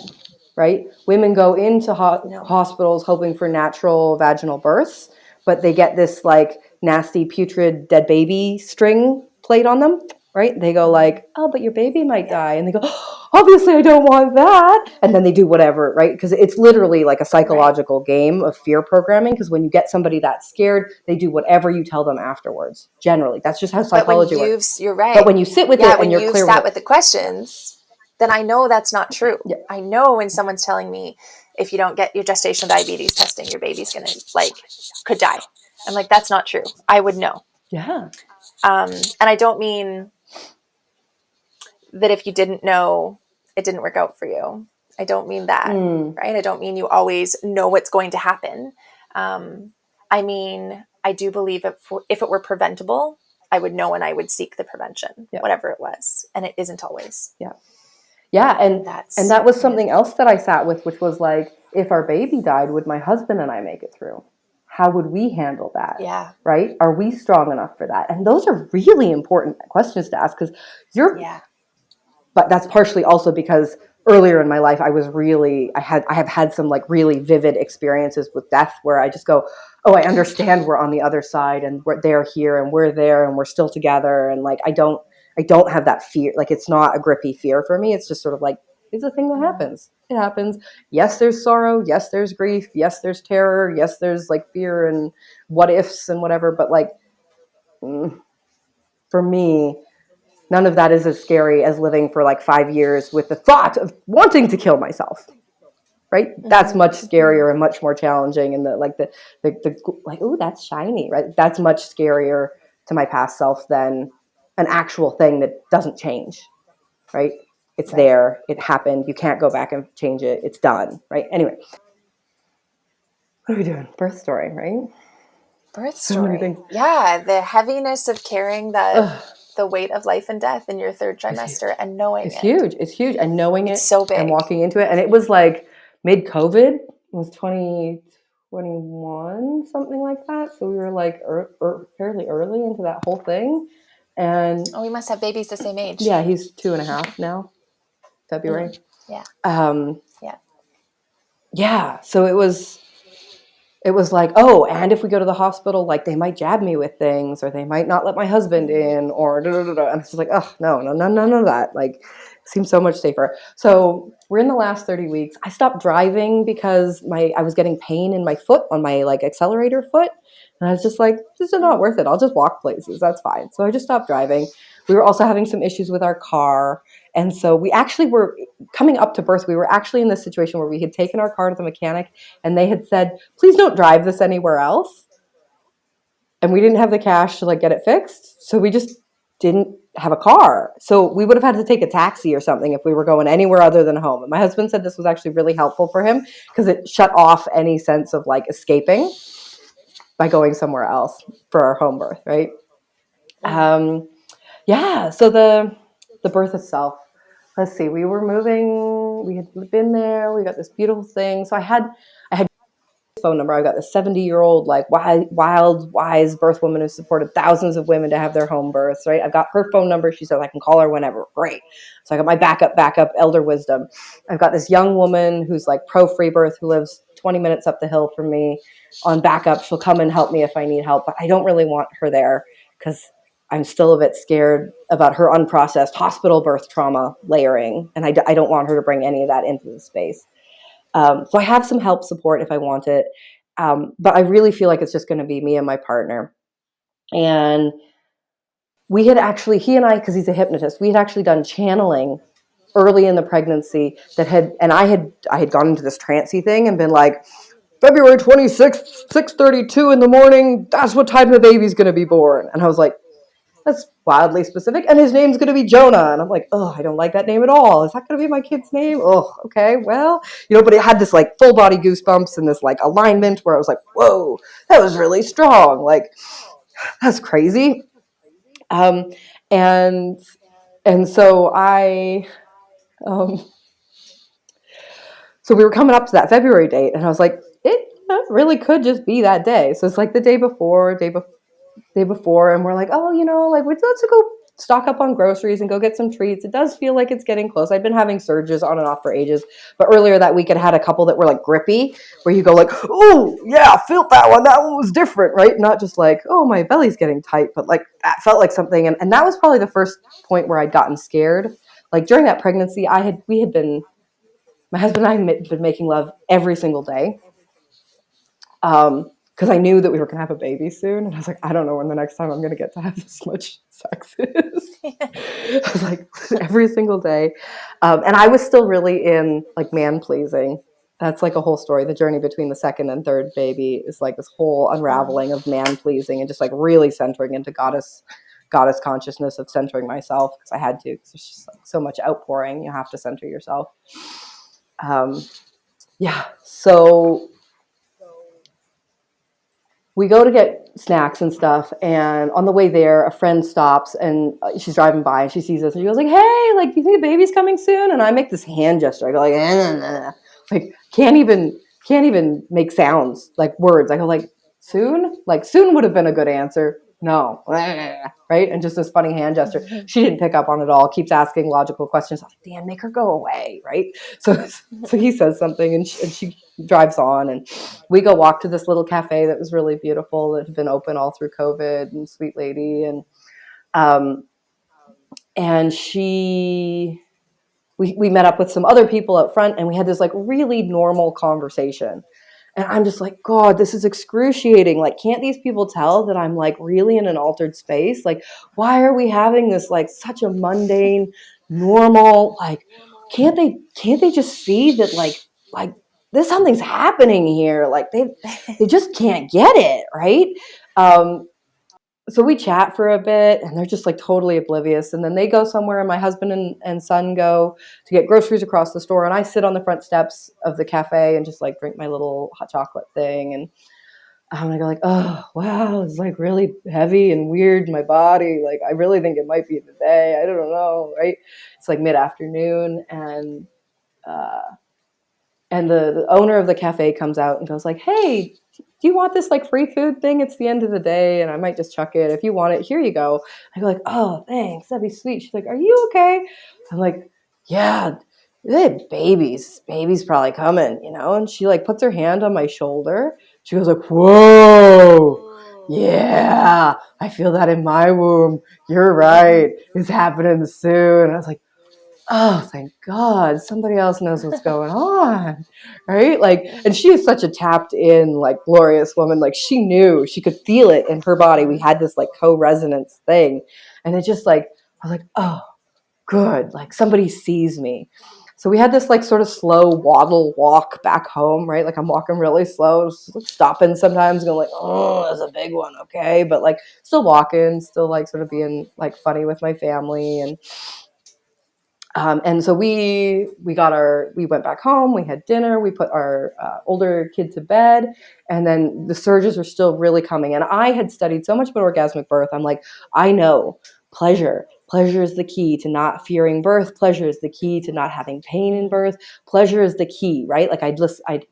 right? Women go into hospitals hoping for natural vaginal births, but they get this like nasty putrid dead baby string played on them. Right? They go like, oh, but your baby might die. And they go, oh, obviously I don't want that. And then they do whatever, right? Because it's literally like a psychological game of fear programming. Because when you get somebody that scared, they do whatever you tell them afterwards. Generally, that's just how psychology works. You're right. But when you sit with it and you're clear sat with the questions, then I know that's not true. I know when someone's telling me, if you don't get your gestational diabetes testing, your baby's going to could die. I'm like, that's not true. I would know. Yeah. And I don't mean that if you didn't know, it didn't work out for you. I don't mean that, right? I don't mean you always know what's going to happen. I mean, I do believe if it were preventable, I would know and I would seek the prevention, whatever it was. And it isn't always. Yeah. And that was something else that I sat with, which was like, if our baby died, would my husband and I make it through? How would we handle that? Yeah. Right? Are we strong enough for that? And those are really important questions to ask, because but that's partially also because earlier in my life, I have had some like really vivid experiences with death where I just go, oh, I understand we're on the other side, and they're here and we're there and we're still together. And like, I don't have that fear. Like, it's not a grippy fear for me. It's just sort of like, it's a thing that happens. It happens. Yes, there's sorrow. Yes, there's grief. Yes, there's terror. Yes, there's like fear and what ifs and whatever. But like, for me, none of that is as scary as living for like 5 years with the thought of wanting to kill myself. Right? That's much scarier and much more challenging. And the like, ooh, that's shiny, right? That's much scarier to my past self than an actual thing that doesn't change. Right? It's there. It happened. You can't go back and change it. It's done. Right? Anyway. What are we doing? Birth story, right? Birth story. Yeah. The heaviness of carrying that. The weight of life and death in your third trimester and knowing it's huge. It's huge. And knowing it's so big. And walking into it. And it was like mid-COVID. It was 2021, something like that. So we were like fairly early into that whole thing. And we must have babies the same age. Yeah, he's 2.5 now. February. Yeah. Yeah. So it was like, oh, and if we go to the hospital, like they might jab me with things, or they might not let my husband in, or da, da, da, da. And it's just like, oh, no, none of that. Like, it seems so much safer. So we're in the last 30 weeks. I stopped driving because I was getting pain in my foot, on my like accelerator foot. And I was just like, this is not worth it. I'll just walk places. That's fine. So I just stopped driving. We were also having some issues with our car. And so we actually were coming up to birth. We were actually in this situation where we had taken our car to the mechanic and they had said, please don't drive this anywhere else. And we didn't have the cash to like get it fixed. So we just didn't have a car. So we would have had to take a taxi or something if we were going anywhere other than home. And my husband said this was actually really helpful for him because it shut off any sense of like escaping by going somewhere else for our home birth, right? So the birth itself, let's see, we were moving, we had been there, we got this beautiful thing. So I had phone number. I got this 70-year-old, like wild, wise birth woman who supported thousands of women to have their home births, right? I've got her phone number. She said I can call her whenever. Great. So I got my backup, elder wisdom. I've got this young woman who's like pro Freebirth, who lives 20 minutes up the hill from me. on backup. She'll come and help me if I need help, but I don't really want her there because I'm still a bit scared about her unprocessed hospital birth trauma layering. And I don't want her to bring any of that into the space. So I have some help support if I want it. But I really feel like it's just going to be me and my partner. And we had actually, he and I, because he's a hypnotist, we had actually done channeling early in the pregnancy I had gone into this trancey thing and been like, February 26th, 6:32 in the morning, that's what time the baby's going to be born. And I was like, that's wildly specific. And his name's going to be Jonah. And I'm like, oh, I don't like that name at all. Is that going to be my kid's name? Oh, okay, well, but it had this like full body goosebumps and this like alignment where I was like, whoa, that was really strong. Like, that's crazy. And so so we were coming up to that February date, and I was like, it really could just be that day. So it's like the day before, and we're like, oh, like let's go stock up on groceries and go get some treats. It does feel like it's getting close. I've been having surges on and off for ages, but earlier that week I had a couple that were like grippy, where you go like, oh yeah, I felt that one. That one was different, right? Not just like, oh, my belly's getting tight, but like that felt like something. And that was probably the first point where I'd gotten scared. Like during that pregnancy, my husband and I had been making love every single day. Because I knew that we were going to have a baby soon. And I was like, I don't know when the next time I'm going to get to have this much sex is. I was like, every single day. And I was still really in like man pleasing. That's like a whole story. The journey between the second and third baby is like this whole unraveling of man pleasing and just like really centering into goddess consciousness of centering myself, because I had to, because there's just like so much outpouring. You have to center yourself. So we go to get snacks and stuff, and on the way there, a friend stops, and she's driving by, and she sees us, and she goes like, "Hey, like, do you think the baby's coming soon?" And I make this hand gesture. I go like, like can't even make sounds like words. I go like, soon? Like soon would have been a good answer. No, right? And just this funny hand gesture. She didn't pick up on it all. Keeps asking logical questions. I'm like, Dan, make her go away, right? So he says something, and she drives on, and we go walk to this little cafe that was really beautiful, that had been open all through COVID, and sweet lady, and we met up with some other people up front, and we had this like really normal conversation. And I'm just like, God, this is excruciating. Like, can't these people tell that I'm like really in an altered space? Like, why are we having this like such a mundane, normal, like, can't they just see that like there's something's happening here? Like they just can't get it, right? So we chat for a bit, and they're just like totally oblivious. And then they go somewhere, and my husband and son go to get groceries across the store. And I sit on the front steps of the cafe and just like drink my little hot chocolate thing. And I go like, oh, wow, it's like really heavy and weird in my body. Like, I really think it might be the day. I don't know, right? It's like mid-afternoon, and the owner of the cafe comes out and goes like, hey, do you want this like free food thing? It's the end of the day, and I might just chuck it. If you want it, here you go. I go like, oh, thanks. That'd be sweet. She's like, are you okay? I'm like, yeah, they had babies. Baby's probably coming, And she like puts her hand on my shoulder. She goes like, whoa, yeah, I feel that in my womb. You're right. It's happening soon. And I was like, oh, thank God, somebody else knows what's going on, right? Like, and she is such a tapped in, like, glorious woman. Like, she knew, she could feel it in her body. We had this like co-resonance thing, and it just like, I was like, oh, good, like somebody sees me. So we had this like sort of slow waddle walk back home, right? Like I'm walking really slow, stopping sometimes, going like, oh, that's a big one, okay, but like still walking, still like sort of being like funny with my family. And so we went back home, we had dinner, we put our older kid to bed, and then the surges were still really coming. And I had studied so much about orgasmic birth. I'm like, I know pleasure is the key to not fearing birth. Pleasure is the key to not having pain in birth. Pleasure is the key, right? Like I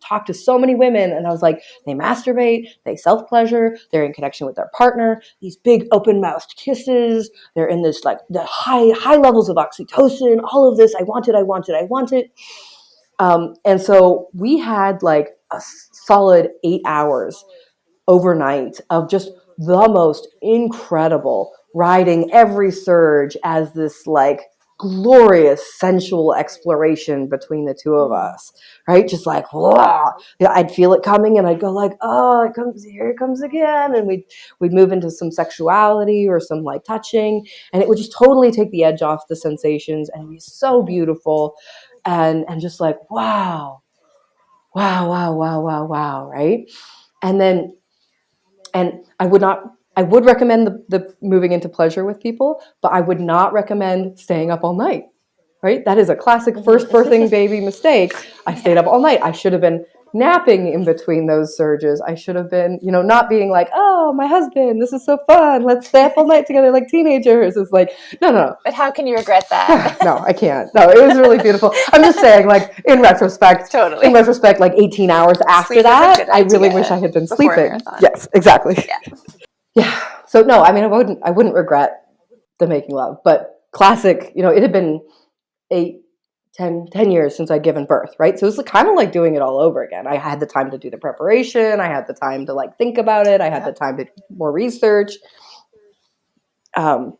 talked to so many women, and I was like, they masturbate, they self-pleasure, they're in connection with their partner, these big open-mouthed kisses, they're in this like the high levels of oxytocin, all of this, I want it. And so we had like a solid 8 hours overnight of just the most incredible, riding every surge as this like glorious sensual exploration between the two of us, right? Just like, whoa. I'd feel it coming and I'd go like, oh, it comes, here it comes again. And we'd move into some sexuality or some like touching, and it would just totally take the edge off the sensations and it'd be so beautiful and just like, wow, wow, wow, wow, wow, wow, right? And then and I would recommend the moving into pleasure with people, but I would not recommend staying up all night, right? That is a classic first birthing baby mistake. I stayed up all night. I should have been napping in between those surges. I should have been, not being like, oh, my husband, this is so fun. Let's stay up all night together like teenagers. It's like, no. But how can you regret that? No, I can't. No, it was really beautiful. I'm just saying, like, in retrospect, Totally. like 18 hours after Sleep that, I really wish I had been sleeping. Yes, exactly. Yeah. So no, I mean, I wouldn't regret the making love, but classic, it had been 10 years since I'd given birth, right? So it was kind of like doing it all over again. I had the time to do the preparation. I had the time to like think about it. I had the time to do more research. But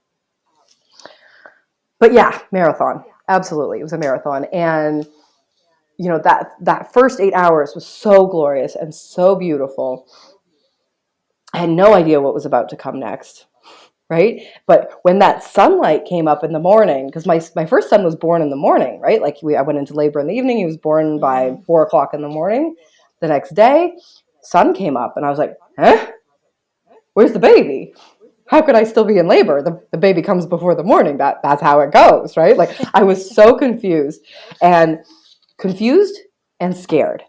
yeah, marathon. Absolutely. It was a marathon. And, that first 8 hours was so glorious and so beautiful. I had no idea what was about to come next, right? But when that sunlight came up in the morning, because my first son was born in the morning, right? Like I went into labor in the evening. He was born by 4:00 in the morning. The next day, sun came up, and I was like, huh? Where's the baby? How could I still be in labor? The baby comes before the morning. That's how it goes, right? Like I was so confused and scared.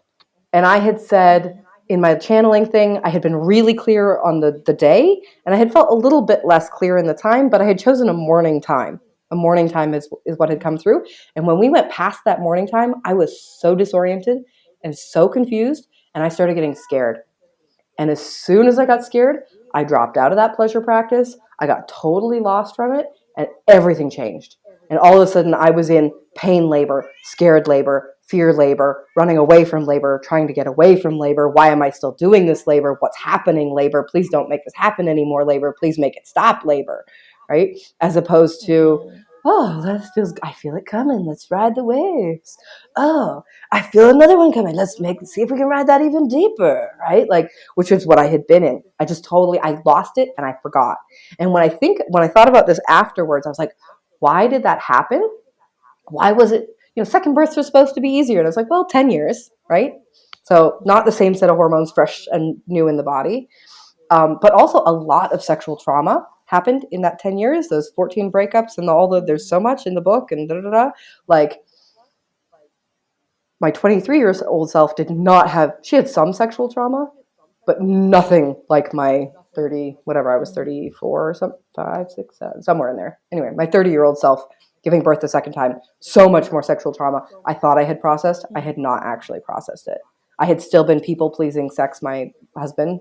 And I had said in my channeling thing, I had been really clear on the day, and I had felt a little bit less clear in the time, but I had chosen a morning time. A morning time is what had come through. And when we went past that morning time, I was so disoriented and so confused, and I started getting scared. And as soon as I got scared, I dropped out of that pleasure practice. I got totally lost from it, and everything changed. And all of a sudden, I was in pain labor, scared labor, fear labor, running away from labor, trying to get away from labor. Why am I still doing this labor? What's happening, labor? Please don't make this happen anymore, labor. Please make it stop, labor, right? As opposed to, oh, I feel it coming. Let's ride the waves. Oh, I feel another one coming. Let's see if we can ride that even deeper, right? Like, which is what I had been in. I lost it and I forgot. And when I thought about this afterwards, I was like, why did that happen? Why was it, second births were supposed to be easier. And I was like, well, 10 years, right? So not the same set of hormones fresh and new in the body. But also a lot of sexual trauma happened in that 10 years, those 14 breakups and there's so much in the book and like my 23-year-old self she had some sexual trauma, but nothing like my 30, whatever, I was 34 or something, 5, 6, 7, somewhere in there. Anyway, my 30-year-old self giving birth the second time, so much more sexual trauma. I thought I had processed. I had not actually processed it. I had still been people-pleasing sex my husband.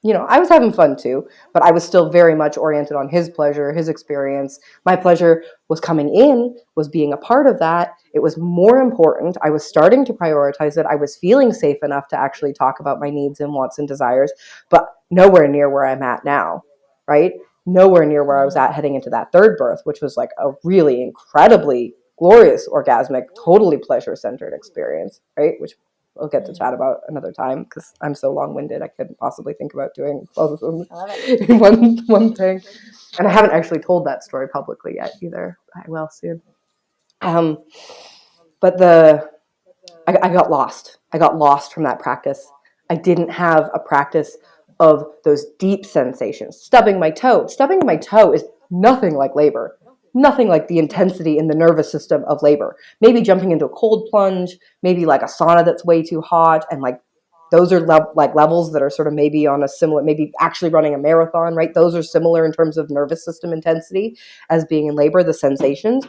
I was having fun too, but I was still very much oriented on his pleasure, his experience. My pleasure was coming in, was being a part of that. It was more important. I was starting to prioritize it. I was feeling safe enough to actually talk about my needs and wants and desires, but nowhere near where I'm at now, right? Nowhere near where I was at heading into that third birth, which was like a really incredibly glorious, orgasmic, totally pleasure-centered experience, right? Which we'll get to chat about another time because I'm so long-winded I couldn't possibly think about doing both of them in one thing. And I haven't actually told that story publicly yet either. I will soon. But I got lost. I got lost from that practice. I didn't have a practice of those deep sensations. Stubbing my toe is nothing like labor. Nothing like the intensity in the nervous system of labor. Maybe jumping into a cold plunge, maybe like a sauna that's way too hot, and like those are levels that are sort of maybe on a similar, maybe actually running a marathon, right? Those are similar in terms of nervous system intensity as being in labor, the sensations.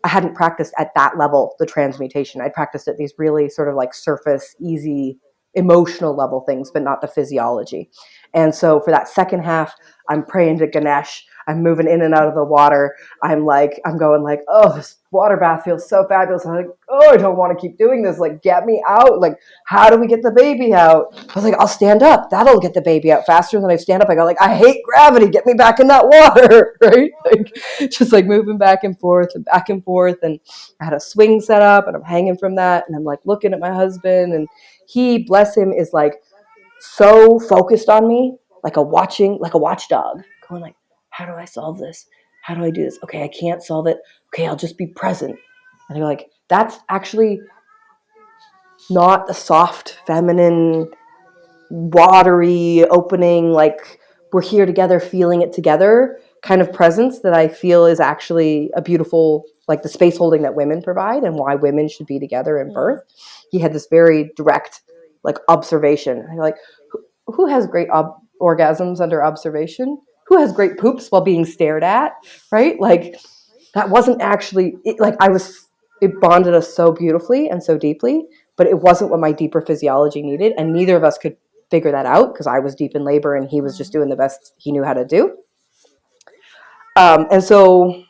I hadn't practiced at that level, the transmutation. I practiced at these really sort of like surface, easy, emotional level things, but not the physiology. And so for that second half, I'm praying to Ganesh. I'm moving in and out of the water. I'm going like, oh, this water bath feels so fabulous. I'm like, oh, I don't want to keep doing this. Like, get me out. Like, how do we get the baby out? I was like, I'll stand up. That'll get the baby out faster. And then I stand up. I go like, I hate gravity. Get me back in that water, right? Like, just like moving back and forth and back and forth. And I had a swing set up, and I'm hanging from that. And I'm like looking at my husband, and he, bless him, is like so focused on me, like a watchdog, going like, how do I solve this? How do I do this? Okay, I can't solve it. Okay, I'll just be present. And I go like, that's actually not the soft, feminine, watery, opening, like we're here together, feeling it together kind of presence that I feel is actually a beautiful, like the space holding that women provide and why women should be together in birth. He had this very direct, like, observation. And you're like, who has great orgasms under observation? Who has great poops while being stared at, right? Like, that wasn't actually, it bonded us so beautifully and so deeply, but it wasn't what my deeper physiology needed. And neither of us could figure that out because I was deep in labor and he was just doing the best he knew how to do. And so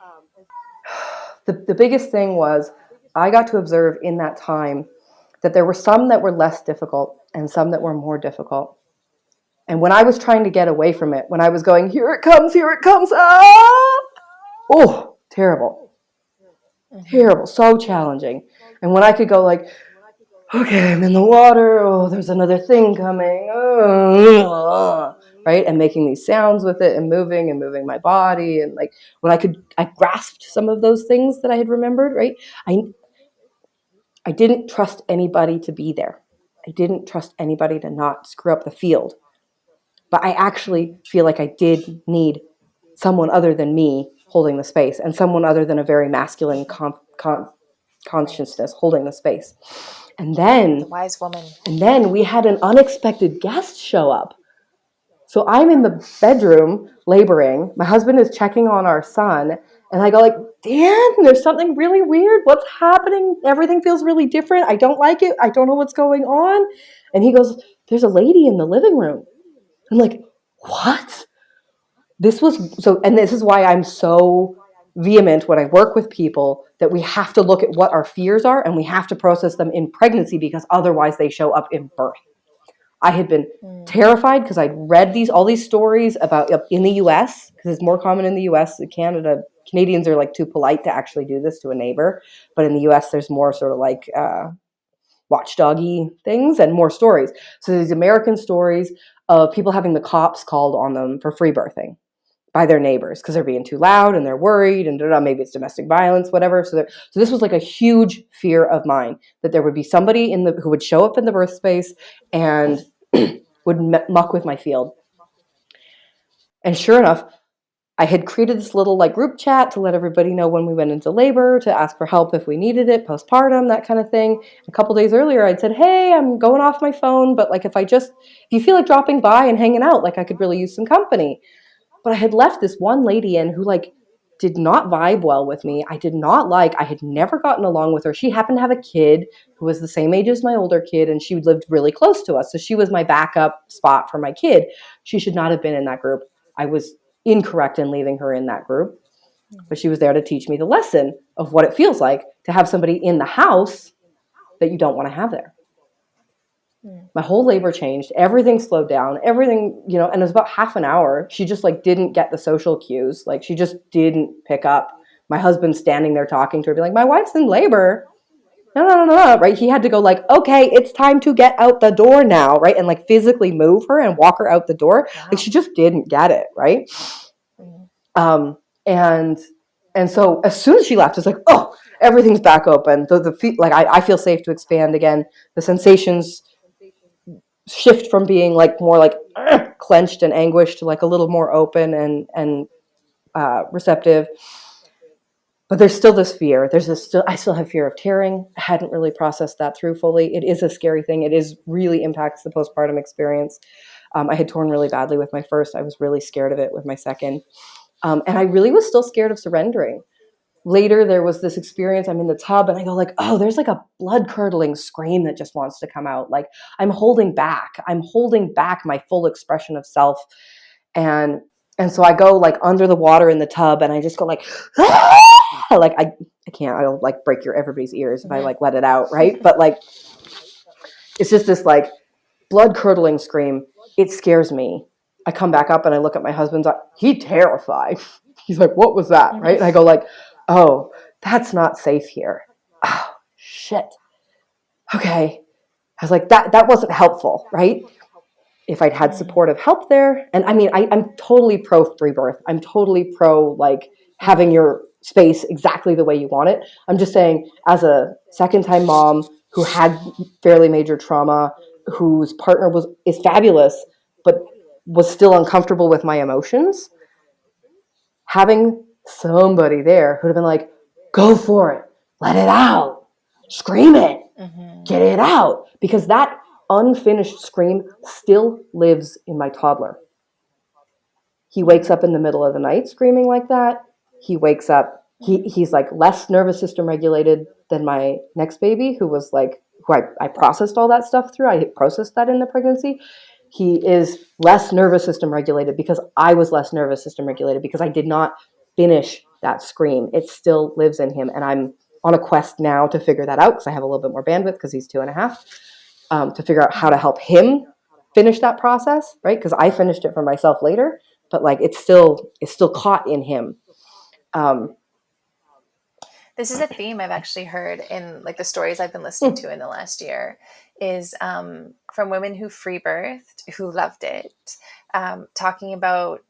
the biggest thing was I got to observe in that time that there were some that were less difficult and some that were more difficult. And when I was trying to get away from it, when I was going, here it comes, ah! Oh, terrible. Terrible, so challenging. And when I could go like, okay, I'm in the water, oh, there's another thing coming, right? And making these sounds with it and moving my body. And like when I grasped some of those things that I had remembered, right? I didn't trust anybody to be there. I didn't trust anybody to not screw up the field. But I actually feel like I did need someone other than me holding the space and someone other than a very masculine consciousness holding the space. And then the wise woman. And then we had an unexpected guest show up. So I'm in the bedroom laboring. My husband is checking on our son. And I go like, Dan, there's something really weird. What's happening? Everything feels really different. I don't like it. I don't know what's going on. And he goes, there's a lady in the living room. I'm like, what? This is why I'm so vehement when I work with people that we have to look at what our fears are and we have to process them in pregnancy because otherwise they show up in birth. I had been terrified because I'd read all these stories about in the US, because it's more common in the US. Canada, Canadians are like too polite to actually do this to a neighbor. But in the US, there's more sort of like watchdoggy things and more stories. So these American stories of people having the cops called on them for free birthing by their neighbors because they're being too loud and they're worried and maybe it's domestic violence, whatever. So this was like a huge fear of mine, that there would be somebody who would show up in the birth space and would muck with my field. And sure enough, I had created this little like group chat to let everybody know when we went into labor, to ask for help if we needed it, postpartum, that kind of thing. A couple days earlier, I'd said, hey, I'm going off my phone, but like if you feel like dropping by and hanging out, like I could really use some company. But I had left this one lady in who like did not vibe well with me. I had never gotten along with her. She happened to have a kid who was the same age as my older kid, and she lived really close to us. So she was my backup spot for my kid. She should not have been in that group. I was incorrect in leaving her in that group, but she was there to teach me the lesson of what it feels like to have somebody in the house that you don't want to have there. My whole labor changed. Everything slowed down. Everything, and it was about half an hour. She just like didn't get the social cues. Like she just didn't pick up. My husband standing there talking to her, be like, my wife's in labor. No, right? He had to go like, okay, it's time to get out the door now, right? And like physically move her and walk her out the door. Wow. Like she just didn't get it, right? And so as soon as she left, it's like, oh, everything's back open. The feet, like I feel safe to expand again. The sensations shift from being like more like clenched and anguished to like a little more open and receptive. But there's still this fear. I still have fear of tearing. I hadn't really processed that through fully. It is a scary thing. It really impacts the postpartum experience. I had torn really badly with my first. I was really scared of it with my second. And I really was still scared of surrendering. Later, there was this experience. I'm in the tub and I go like, oh, there's like a blood curdling scream that just wants to come out. Like I'm holding back my full expression of self. And And so I go like under the water in the tub and I just go like, ah! Like I can't, I'll like break everybody's ears if I like let it out. Right. But like, it's just this like blood curdling scream. It scares me. I come back up and I look at my husband's eye. He's terrified. He's like, what was that? Right. And I go like, oh, that's not safe here. Oh, shit. Okay. I was like, that wasn't helpful. Right. If I'd had supportive help there. And I mean, I'm totally pro free birth. I'm totally pro like having your space exactly the way you want it. I'm just saying, as a second time mom who had fairly major trauma, whose partner is fabulous, but was still uncomfortable with my emotions, having somebody there who'd have been like, go for it, let it out, scream it, get it out. Because that unfinished scream still lives in my toddler. He wakes up in the middle of the night screaming like that. He wakes up, he's like less nervous system regulated than my next baby, who was like, who I processed all that stuff through. I processed that in the pregnancy. He is less nervous system regulated because I was less nervous system regulated because I did not finish that scream. It still lives in him. And I'm on a quest now to figure that out because I have a little bit more bandwidth because he's 2.5, to figure out how to help him finish that process, right? Because I finished it for myself later, but like it's still caught in him. This is a theme I've actually heard in like the stories I've been listening to in the last year, is from women who free birthed, who loved it, talking about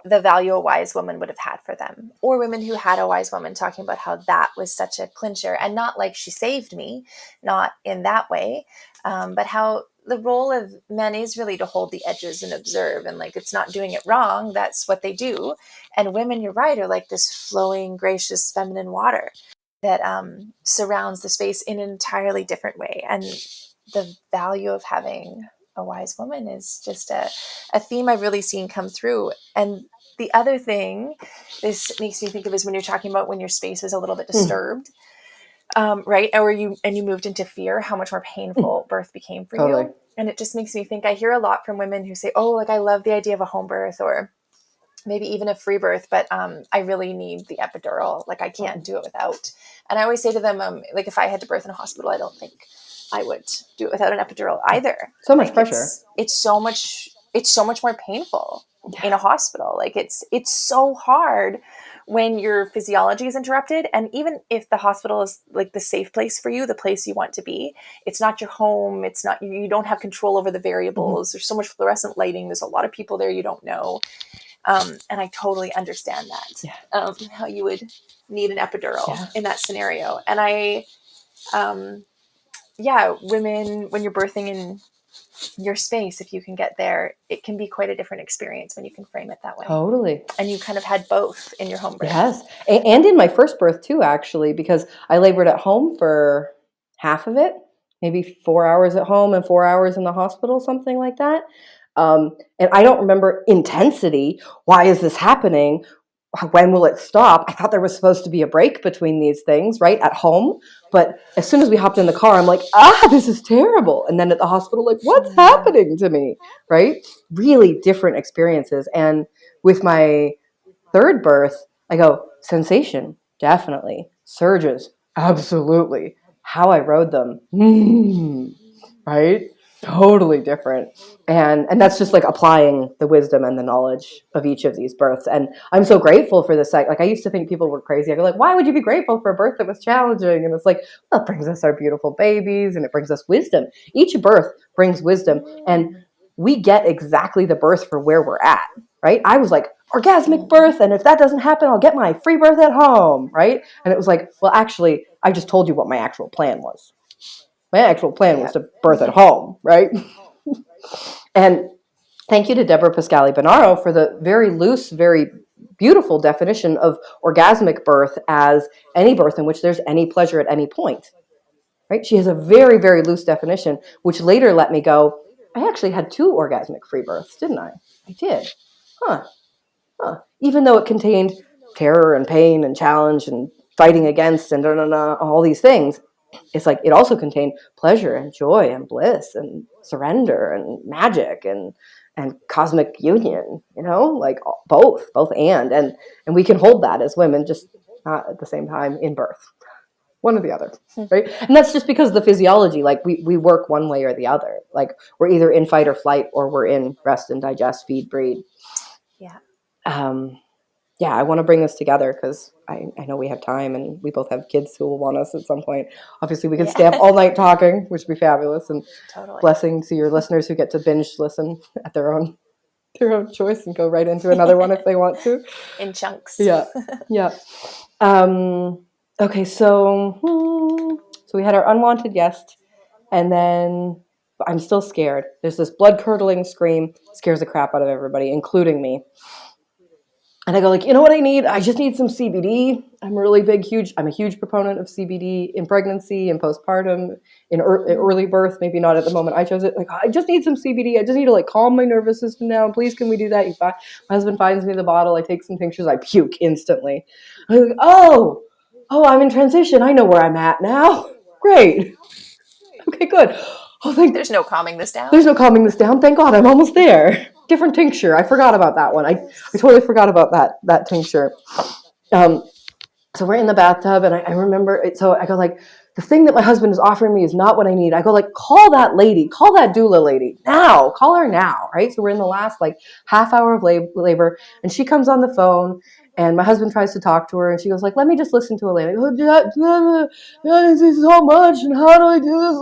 the value a wise woman would have had for them, or women who had a wise woman talking about how that was such a clincher, and not like she saved me, not in that way, but how the role of men is really to hold the edges and observe, and like, it's not doing it wrong. That's what they do. And women, you're right, are like this flowing, gracious, feminine water that surrounds the space in an entirely different way. And the value of having a wise woman is just a theme I've really seen come through. And the other thing this makes me think of is when you're talking about when your space was a little bit disturbed, right? Or you moved into fear, how much more painful birth became for you. And it just makes me think, I hear a lot from women who say, oh, like, I love the idea of a home birth, or maybe even a free birth, but I really need the epidural. Like, I can't do it without. And I always say to them, like, if I had to birth in a hospital, I don't think I would do it without an epidural either. So much pressure. It's so much more painful in a hospital. Like, it's so hard when your physiology is interrupted. And even if the hospital is like the safe place for you, the place you want to be, it's not your home. It's not, you don't have control over the variables. There's so much fluorescent lighting. There's a lot of people there you don't know. And I totally understand that, how you would need an epidural in that scenario. And women, when you're birthing in your space, if you can get there, it can be quite a different experience when you can frame it that way. Totally. And you kind of had both in your home birth. Yes. And in my first birth too, actually, because I labored at home for half of it, maybe 4 hours at home and 4 hours in the hospital, something like that. And I don't remember intensity. Why is this happening? When will it stop? I thought there was supposed to be a break between these things, right, at home. But as soon as we hopped in the car, I'm like, this is terrible. And then at the hospital, like, what's happening to me, right? Really different experiences. And with my third birth, I go, sensation, definitely. Surges, absolutely. How I rode them, right? Totally different. And that's just like applying the wisdom and the knowledge of each of these births. And I'm so grateful for this. Like, I used to think people were crazy. I'd be like, why would you be grateful for a birth that was challenging? And it's like, well, it brings us our beautiful babies and it brings us wisdom. Each birth brings wisdom. And we get exactly the birth for where we're at, right? I was like, orgasmic birth. And if that doesn't happen, I'll get my free birth at home, right? And it was like, well, actually, I just told you what my actual plan was. My actual plan was to birth at home, right? And thank you to Deborah Pascali-Bonaro for the very loose, very beautiful definition of orgasmic birth as any birth in which there's any pleasure at any point, right? She has a very, very loose definition, which later let me go, I actually had 2 orgasmic free births, didn't I? I did. Even though it contained terror and pain and challenge and fighting against and all these things, it's like it also contained pleasure and joy and bliss and surrender and magic and and cosmic union, like both and we can hold that as women, just not at the same time in birth. One or the other, right? And that's just because of the physiology. Like we work one way or the other. Like we're either in fight or flight, or we're in rest and digest, feed, breed. Yeah. I want to bring this together because I know we have time, and we both have kids who will want us at some point. Obviously, we could stay up all night talking, which would be fabulous. And Totally. blessing to your listeners who get to binge listen at their own choice and go right into another one if they want to. In chunks. Yeah. Okay, so we had our unwanted guest, and then I'm still scared. There's this blood-curdling scream, scares the crap out of everybody, including me. And I go like, you know what I need? I just need some CBD. I'm a huge proponent of CBD in pregnancy and postpartum, in early birth, maybe not at the moment I chose it. Like, I just need some CBD. I just need to like calm my nervous system down. Please, can we do that? My husband finds me the bottle. I take some tinctures. I puke instantly. I'm like, oh, I'm in transition. I know where I'm at now. Great. Okay, good. There's no calming this down. Thank God, I'm almost there. Different tincture. I forgot about that one. I totally forgot about that tincture. So we're in the bathtub, and I remember it. So I go like, the thing that my husband is offering me is not what I need. I go like, call that doula lady now. Call her now, right? So we're in the last like half hour of labor, and she comes on the phone, and my husband tries to talk to her, and she goes like, let me just listen to Elena. I go, this is so much, and how do I do this?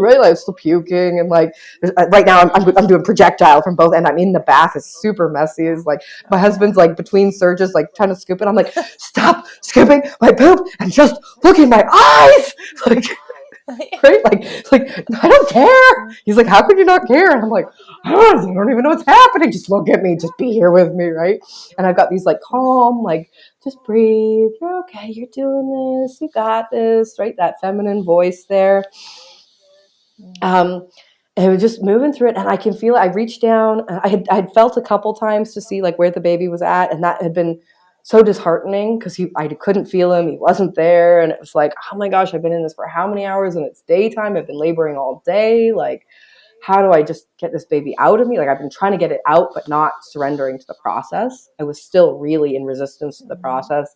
Right? Like, I'm still puking, and like right now I'm doing projectile from both, and I'm in the bath. It's super messy. It's like my husband's like between surges, like trying to scoop it. I'm like, stop scooping my poop and just look in my eyes. Like, right? Like I don't care. He's like, how could you not care? And I'm like, I don't even know what's happening. Just look at me. Just be here with me, right? And I've got these like calm, like, just breathe. You're okay. You're doing this. You got this, right? That feminine voice there. And we're just moving through it, and I can feel it. I reached down. I had felt a couple times to see like where the baby was at, and that had been so disheartening because I couldn't feel him. He wasn't there, and it was like, oh my gosh, I've been in this for how many hours, and it's daytime. I've been laboring all day. Like, how do I just get this baby out of me? Like, I've been trying to get it out, but not surrendering to the process. I was still really in resistance to the process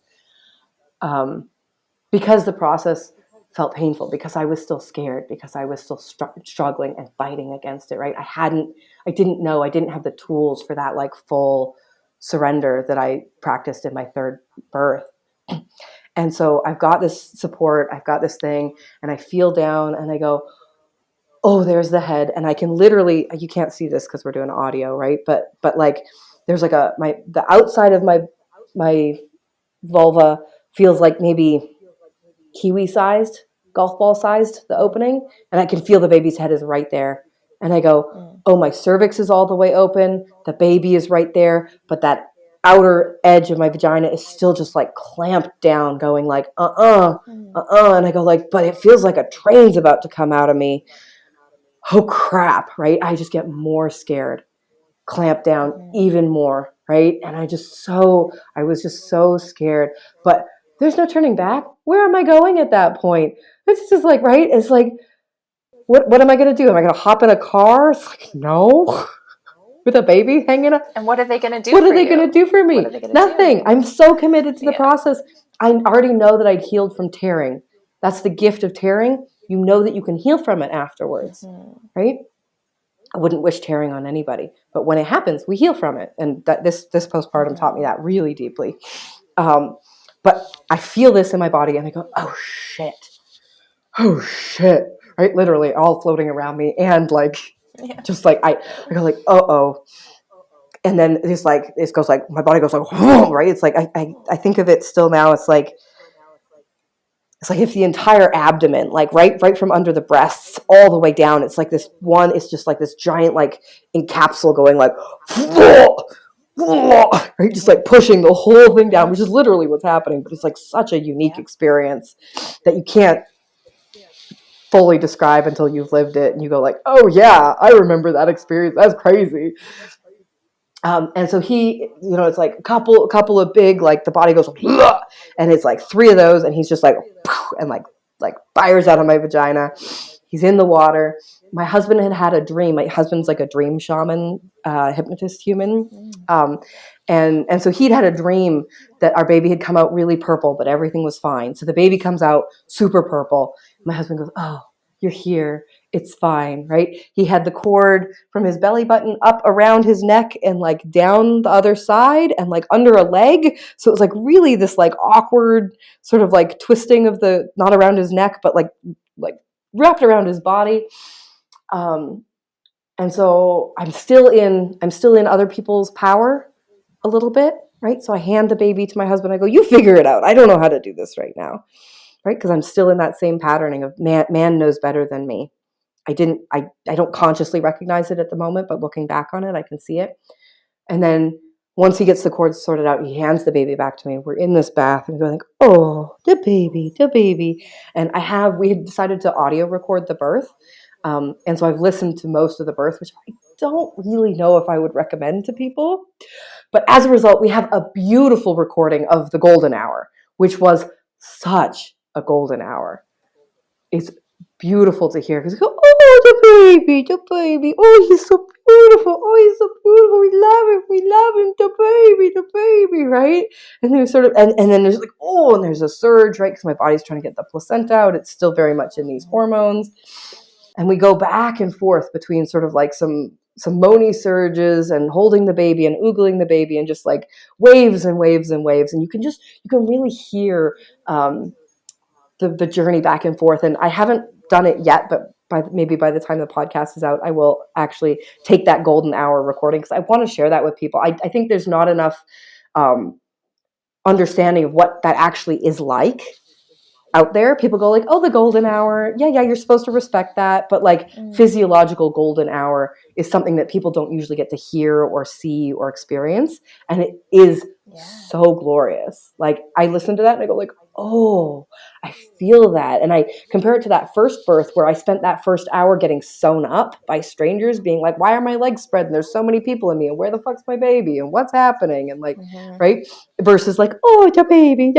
because the process felt painful, because I was still scared, because I was still struggling and fighting against it, right? I didn't know. I didn't have the tools for that like full surrender that I practiced in my third birth. And so I've got this support, I've got this thing, and I feel down and I go, oh, there's the head. And I can literally, you can't see this because we're doing audio, right? But like, there's like the outside of my vulva feels like maybe kiwi sized, golf ball sized, the opening. And I can feel the baby's head is right there. And I go, oh, my cervix is all the way open. The baby is right there. But that outer edge of my vagina is still just like clamped down, going like, And I go like, but it feels like a train's about to come out of me. Oh, crap, right? I just get more scared, clamp down even more, right? And I was just so scared. But there's no turning back. Where am I going at that point? It's just like, right? It's like, what am I going to do? Am I going to hop in a car? It's like, no. With a baby hanging up. And what are they going to do What are they going to do for me? Nothing. I'm so committed to the process. I already know that I'd healed from tearing. That's the gift of tearing. You know that you can heal from it afterwards, right? I wouldn't wish tearing on anybody. But when it happens, we heal from it. And that this postpartum taught me that really deeply. But I feel this in my body, and I go, oh, shit. Right? Literally all floating around me. And like, just like, I go like, uh-oh. And then it's like, it goes like, my body goes like, whoa, right? It's like, I think of it still now. It's like if the entire abdomen, like right from under the breasts all the way down, it's like this one, it's just like this giant, like encapsule going like, right? Just like pushing the whole thing down, which is literally what's happening. But it's like such a unique experience that you can't fully describe until you've lived it. And you go like, oh yeah, I remember that experience. That's crazy. And so he, it's like a couple of big, like the body goes, and it's like 3 of those, and he's just like, and like fires out of my vagina. He's in the water. my husband had a dream. My husband's like a dream shaman, hypnotist human. And so he'd had a dream that our baby had come out really purple, but everything was fine. So the baby comes out super purple. My husband goes, oh, you're here. It's fine, right? He had the cord from his belly button up around his neck and like down the other side and like under a leg. So it was like really this like awkward sort of like twisting of the, not around his neck, but like wrapped around his body. And so I'm still in other people's power a little bit, right? So I hand the baby to my husband. I go, you figure it out. I don't know how to do this right now, right? Because I'm still in that same patterning of man knows better than me. I don't consciously recognize it at the moment, but looking back on it, I can see it. And then once he gets the cords sorted out, he hands the baby back to me. We're in this bath and we're like, oh, the baby. And we had decided to audio record the birth. And so I've listened to most of the birth, which I don't really know if I would recommend to people. But as a result, we have a beautiful recording of the golden hour, which was such a golden hour. It's beautiful to hear because oh, the baby, oh, he's so beautiful, we love him, the baby, right? And there's sort of and then there's like and there's a surge, right? Because my body's trying to get the placenta out. It's still very much in these hormones, and we go back and forth between sort of like some moany surges and holding the baby and oogling the baby and just like waves and waves and waves, and you can really hear the journey back and forth. And I haven't done it yet, but maybe by the time the podcast is out, I will actually take that golden hour recording because I want to share that with people. I think there's not enough understanding of what that actually is like out there. People go like, oh, the golden hour. Yeah, you're supposed to respect that. But like physiological golden hour is something that people don't usually get to hear or see or experience. And it is so glorious. Like I listen to that and I go like, oh, I feel that. And I compare it to that first birth where I spent that first hour getting sewn up by strangers being like, why are my legs spread? And there's so many people in me. And where the fuck's my baby? And what's happening? And like, right? Versus like, oh, the baby.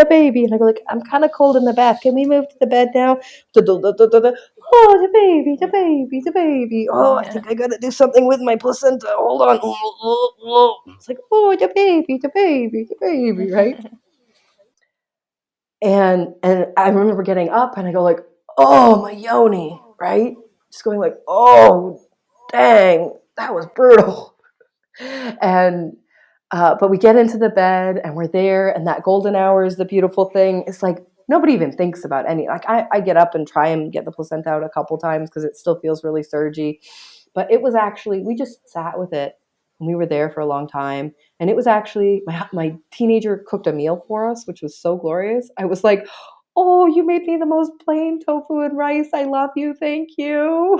And I go like, I'm kind of cold in the bath. Can we move to the bed now? Oh, the baby. Oh, I think I got to do something with my placenta. Hold on. It's like, oh, the baby, right? And I remember getting up and I go like, oh, my yoni, right? Just going like, oh, dang, that was brutal. And but we get into the bed and we're there, and that golden hour is the beautiful thing. It's like nobody even thinks about any. Like I get up and try and get the placenta out a couple times because it still feels really surgy. But it was actually, we just sat with it and we were there for a long time. And it was actually, my teenager cooked a meal for us, which was so glorious. I was like, oh, you made me the most plain tofu and rice. I love you. Thank you.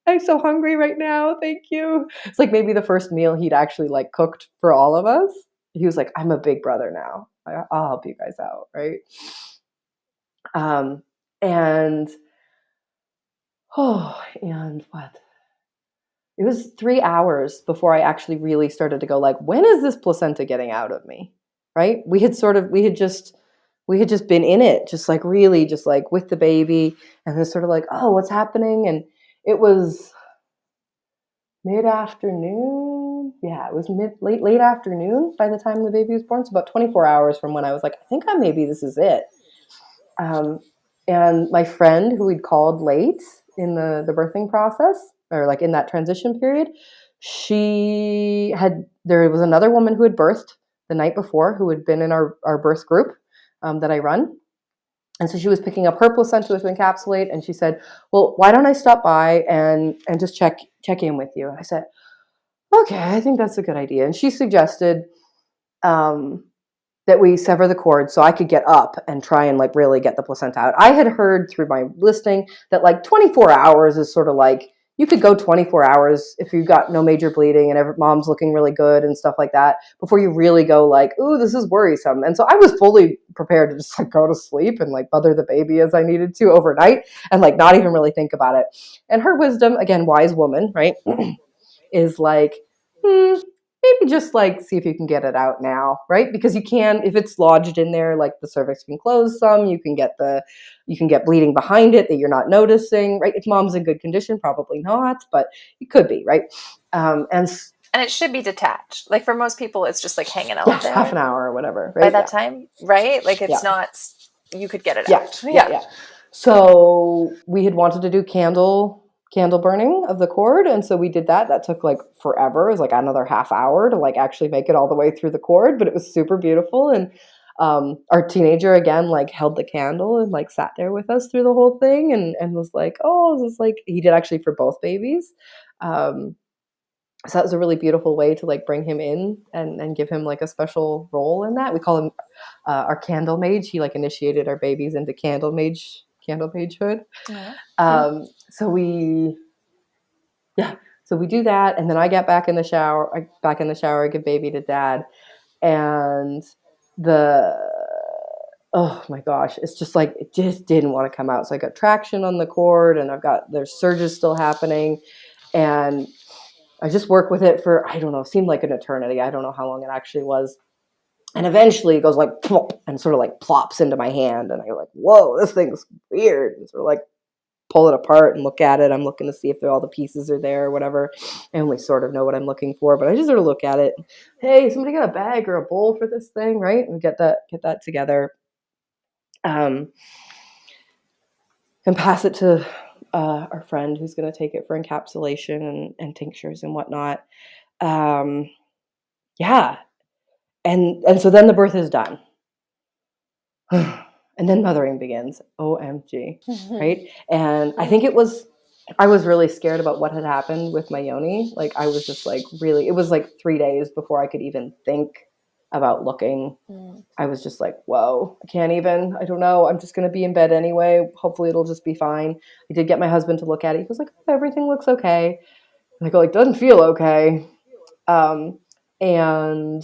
I'm so hungry right now. Thank you. It's like maybe the first meal he'd actually like cooked for all of us. He was like, I'm a big brother now. I'll help you guys out. Right. And what? It was 3 hours before I actually really started to go like, when is this placenta getting out of me? Right? We had just been in it, just like really just like with the baby, and then sort of like, oh, what's happening? And it was mid-afternoon. Yeah, it was late afternoon by the time the baby was born. So about 24 hours from when I was like, I think maybe this is it. And my friend who we'd called late in the birthing process, or like in that transition period, there was another woman who had birthed the night before who had been in our birth group that I run. And so she was picking up her placenta to encapsulate, and she said, well, why don't I stop by and just check in with you? And I said, okay, I think that's a good idea. And she suggested that we sever the cord so I could get up and try and like really get the placenta out. I had heard through my listening that like 24 hours is sort of like, you could go 24 hours if you've got no major bleeding and mom's looking really good and stuff like that before you really go like, ooh, this is worrisome. And so I was fully prepared to just like go to sleep and like mother the baby as I needed to overnight and like not even really think about it. And her wisdom, again, wise woman, right, is like, maybe just like see if you can get it out now, right? Because you can, if it's lodged in there, like the cervix can close some, you can get bleeding behind it that you're not noticing, right? If mom's in good condition, probably not, but it could be, right? And it should be detached. Like for most people, it's just like hanging out there. Half an hour or whatever, right? By that time, right? Like it's not, you could get it out. Yeah. So we had wanted to do candle burning of the cord, and so we did that. That took like forever. It was like another half hour to like actually make it all the way through the cord, but it was super beautiful. And our teenager again like held the candle and like sat there with us through the whole thing, and was like, oh, this is like, he did actually for both babies. So that was a really beautiful way to like bring him in and give him like a special role in that. We call him our candle mage. He like initiated our babies into candle magehood. So we do that, and then I get back in the shower. I give baby to dad, and oh my gosh, it's just like it just didn't want to come out. So I got traction on the cord, and there's surges still happening, and I just worked with it for, I don't know, seemed like an eternity. I don't know how long it actually was. And eventually it goes like plop, and sort of like plops into my hand, and I'm like, whoa, this thing's weird. And sort of like pull it apart and look at it. I'm looking to see if all the pieces are there or whatever. I only sort of know what I'm looking for, but I just sort of look at it. Hey, somebody got a bag or a bowl for this thing, right? And get that together. And pass it to our friend who's going to take it for encapsulation and tinctures and whatnot. Yeah. And so then the birth is done. And then mothering begins. OMG. Right? And I think I was really scared about what had happened with my yoni. Like I was just like really, it was like 3 days before I could even think about looking. I was just like, whoa, I don't know. I'm just going to be in bed anyway. Hopefully it'll just be fine. I did get my husband to look at it. He was like, oh, everything looks okay. And I go like, doesn't feel okay. And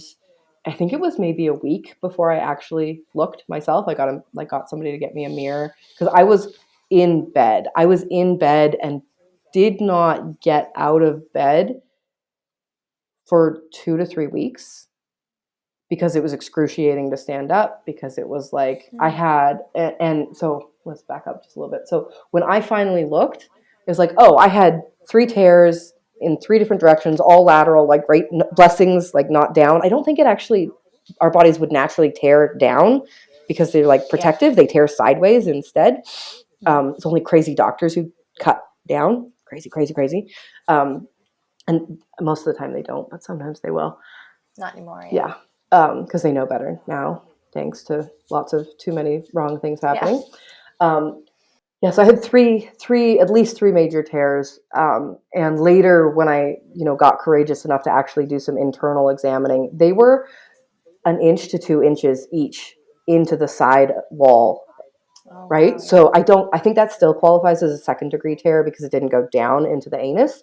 I think it was maybe a week before I actually looked myself. I got somebody to get me a mirror because I was in bed. And did not get out of bed for 2 to 3 weeks because it was excruciating to stand up, because it was like and so let's back up just a little bit. So when I finally looked, it was like, oh, I had 3 tears in 3 different directions, all lateral, like great blessings, like not down. I don't think our bodies would naturally tear down because they're like protective. They tear sideways instead. It's only crazy doctors who cut down. Crazy. And most of the time they don't, but sometimes they will. Not anymore. Yeah. Because they know better now, thanks to lots of too many wrong things happening. So I had at least three major tears. And later when I, got courageous enough to actually do some internal examining, they were 1 inch to 2 inches each into the side wall. Oh, right. Wow. So I think that still qualifies as a 2nd degree tear because it didn't go down into the anus.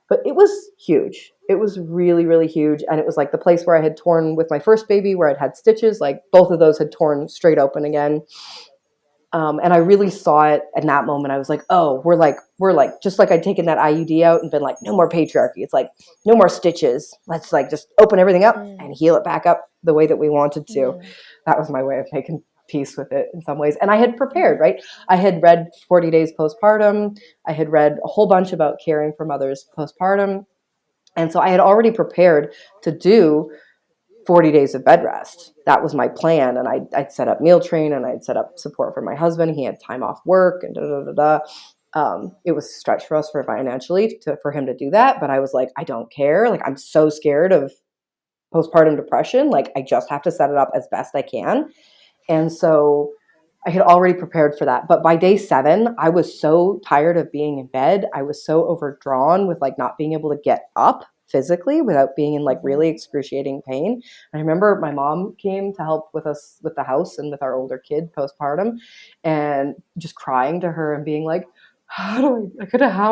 But it was huge. It was really, really huge. And it was like the place where I had torn with my first baby, where I'd had stitches, like both of those had torn straight open again. And I really saw it in that moment. I was like, oh, we're like, just like I'd taken that IUD out and been like, no more patriarchy. It's like, no more stitches. Let's like just open everything up and heal it back up the way that we wanted to. That was my way of making peace with it in some ways. And I had prepared, right? I had read 40 Days Postpartum. I had read a whole bunch about caring for mothers postpartum. And so I had already prepared to do 40 days of bed rest. That was my plan. And I'd set up meal train, and I'd set up support for my husband. He had time off work and it was a stretch for us financially for him to do that. But I was like, I don't care. Like, I'm so scared of postpartum depression. Like, I just have to set it up as best I can. And so I had already prepared for that. But by day 7, I was so tired of being in bed. I was so overdrawn with like not being able to get up physically without being in like really excruciating pain. And I remember my mom came to help with us with the house and with our older kid postpartum, and just crying to her and being like, how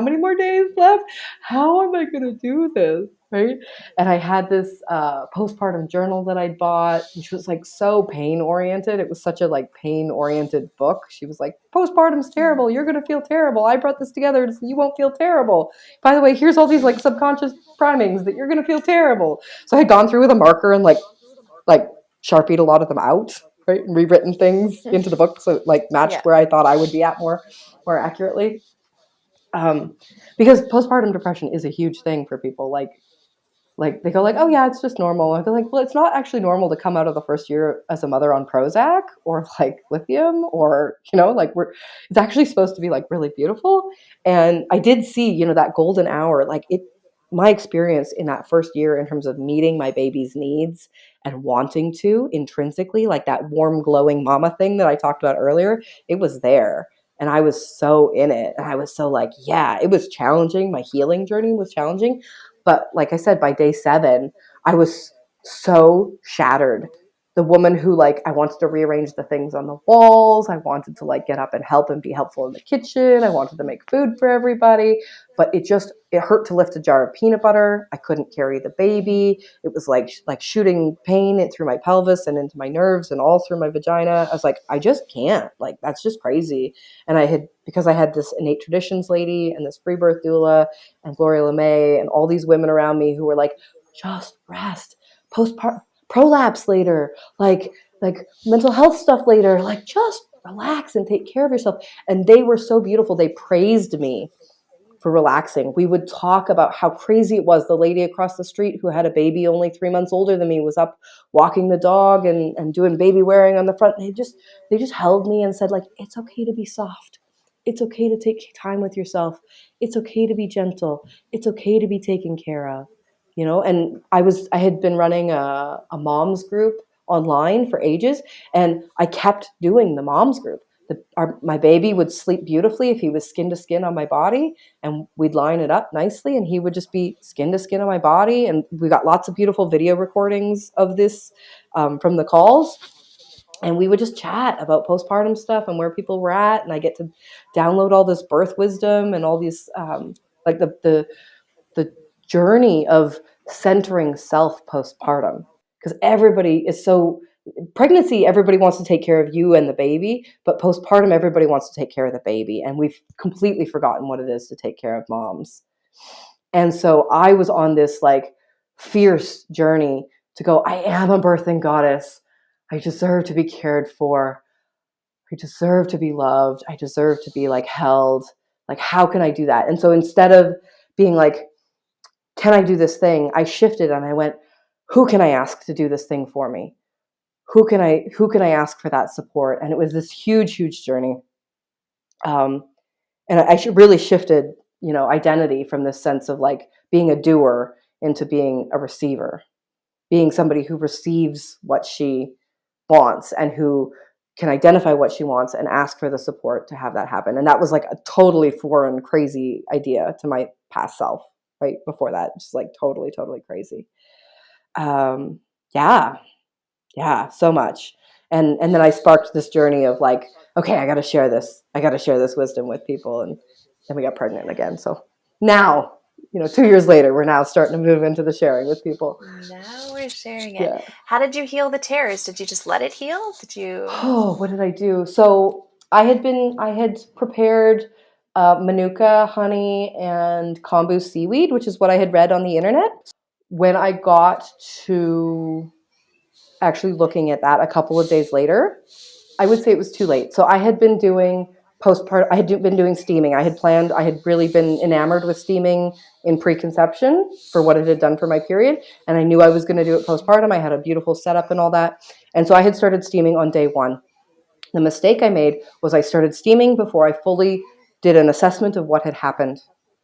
many more days left? How am I going to do this? right? And I had this postpartum journal that I'd bought, which was like so pain oriented. It was such a like pain oriented book. She was like, postpartum's terrible. You're going to feel terrible. I brought this together so you won't feel terrible. By the way, here's all these like subconscious primings that you're going to feel terrible. So I had gone through with a marker and like Sharpied a lot of them out, right? And rewritten things into the book so it like matched where I thought I would be at more accurately. Because postpartum depression is a huge thing for people. Like they go like, oh yeah, it's just normal. And they're like, well, it's not actually normal to come out of the first year as a mother on Prozac or like lithium or, like it's actually supposed to be like really beautiful. And I did see, that golden hour, my experience in that first year in terms of meeting my baby's needs and wanting to intrinsically, like that warm, glowing mama thing that I talked about earlier, it was there. And I was so in it. And I was so like, yeah, it was challenging. My healing journey was challenging. But like I said, by day 7, I was so shattered. The woman who I wanted to rearrange the things on the walls. I wanted to get up and help and be helpful in the kitchen. I wanted to make food for everybody. But it hurt to lift a jar of peanut butter. I couldn't carry the baby. It was like shooting pain through my pelvis and into my nerves and all through my vagina. I was like, I just can't. That's just crazy. And because I had this Innate Traditions lady and this Freebirth doula and Gloria LeMay and all these women around me who were like, just rest, prolapse later, like mental health stuff later, just relax and take care of yourself. And they were so beautiful. They praised me for relaxing. We would talk about how crazy it was. The lady across the street who had a baby only 3 months older than me was up walking the dog and doing baby wearing on the front. They just held me and said, it's okay to be soft. It's okay to take time with yourself. It's okay to be gentle. It's okay to be taken care of. And I had been running a moms group online for ages, and I kept doing the moms group. My baby would sleep beautifully if he was skin to skin on my body, and we'd line it up nicely, and he would just be skin to skin on my body. And we got lots of beautiful video recordings of this from the calls. And we would just chat about postpartum stuff and where people were at. And I get to download all this birth wisdom and all these, the journey of centering self postpartum. Because pregnancy, everybody wants to take care of you and the baby, but postpartum, everybody wants to take care of the baby. And we've completely forgotten what it is to take care of moms. And so I was on this fierce journey to go, I am a birthing goddess. I deserve to be cared for. I deserve to be loved. I deserve to be held. How can I do that? And so instead of being can I do this thing? I shifted and I went, who can I ask to do this thing for me? Who can I ask for that support? And it was this huge, huge journey. And I really shifted, identity from this sense of being a doer into being a receiver, being somebody who receives what she wants and who can identify what she wants and ask for the support to have that happen. And that was a totally foreign, crazy idea to my past self, right? Before that, just totally, totally crazy. Yeah, so much. And then I sparked this journey of okay, I got to share this. I got to share this wisdom with people. And then we got pregnant again. So now, 2 years later, we're now starting to move into the sharing with people. Now we're sharing it. Yeah. How did you heal the tears? Did you just let it heal? Oh, what did I do? So I had prepared manuka, honey, and kombu seaweed, which is what I had read on the internet. When I got to actually looking at that a couple of days later, I would say it was too late. So I had been doing postpartum. I had been doing steaming. I had really been enamored with steaming in preconception for what it had done for my period. And I knew I was going to do it postpartum. I had a beautiful setup and all that. And so I had started steaming on day 1. The mistake I made was I started steaming before I fully did an assessment of what had happened,